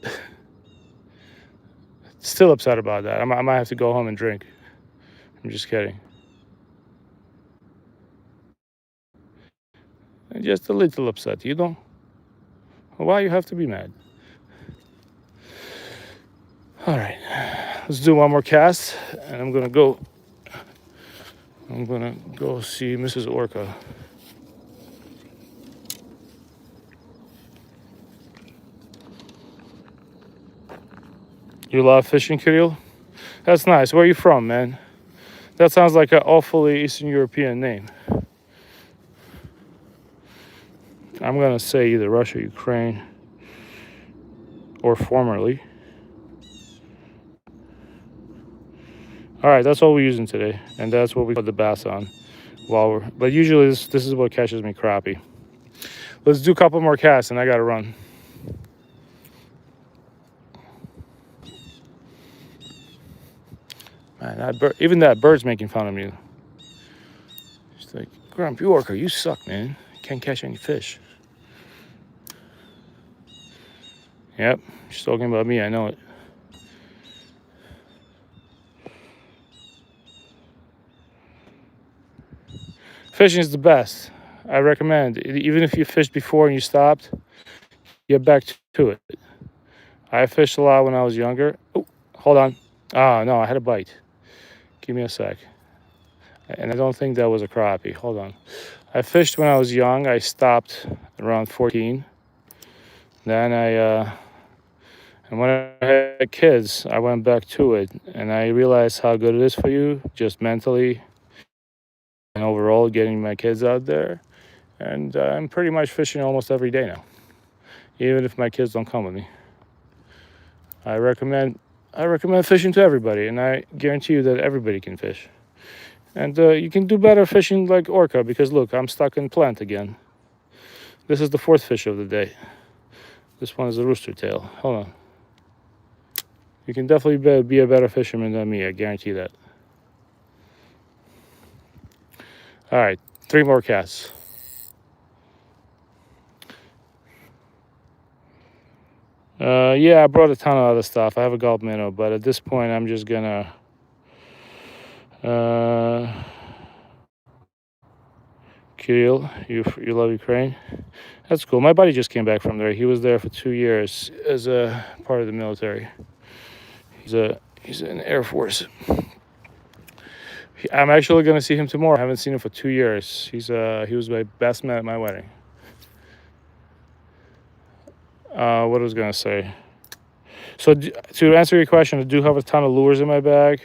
Still upset about that. I might have to go home and drink. I'm just kidding. I'm just a little upset, you know? Why you have to be mad? All right, let's do one more cast, and I'm gonna go see Mrs. Orca. You love fishing, Kirill? That's nice. Where are you from, man? That sounds like an awfully Eastern European name. I'm gonna say either Russia, Ukraine, or formerly. All right, that's all we're using today, and that's what we put the bass on. But usually this is what catches me crappie. Let's do a couple more casts, and I gotta run. Man, even that bird's making fun of me. It's like, Grumpy Orca, you suck, man. You can't catch any fish. Yep, she's talking about me, I know it. Fishing is the best. I recommend. Even if you fished before and you stopped, get back to it. I fished a lot when I was younger. Oh, hold on. Ah, no, I had a bite. Give me a sec. And I don't think that was a crappie. Hold on. I fished when I was young. I stopped around 14. Then and when I had kids, I went back to it. And I realized how good it is for you, just mentally and overall, getting my kids out there. And I'm pretty much fishing almost every day now, even if my kids don't come with me. I recommend fishing to everybody, and I guarantee you that everybody can fish. And you can do better fishing like Orca, because look, I'm stuck in plant again. This is the 4th fish of the day. This one is a rooster tail. Hold on. You can definitely be a better fisherman than me, I guarantee that. All right, 3 more casts. Yeah, I brought a ton of other stuff. I have a gulp minnow, but at this point, I'm just gonna Kirill, you love Ukraine? That's cool. My buddy just came back from there. He was there for 2 years as a part of the military. He's in the Air Force. I'm actually gonna see him tomorrow. I haven't seen him for 2 years. He was my best man at my wedding. What I was gonna say. So to answer your question, I do have a ton of lures in my bag,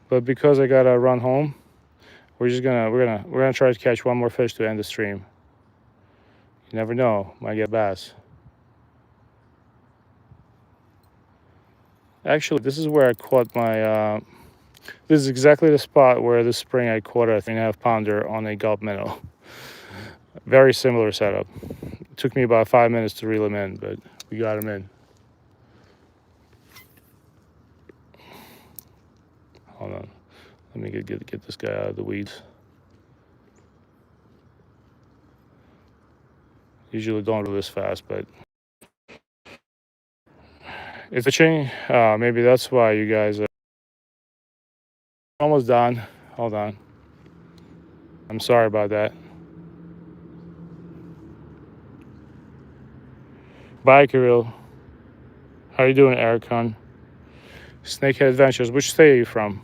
but because I gotta run home, we're gonna try to catch one more fish to end the stream. You never know, might get bass. Actually, this is where I caught my. This is exactly the spot where this spring I caught a 3.5 pounder on a gulp minnow. Very similar setup. It took me about 5 minutes to reel him in, but We got him in. Hold on. Let me get this guy out of the weeds. Usually don't do this fast, but it's fishing. Maybe that's why you guys are almost done. Hold on. I'm sorry about that. Bye, Kirill. How you doing, Ericon? Snakehead Adventures. Which state are you from?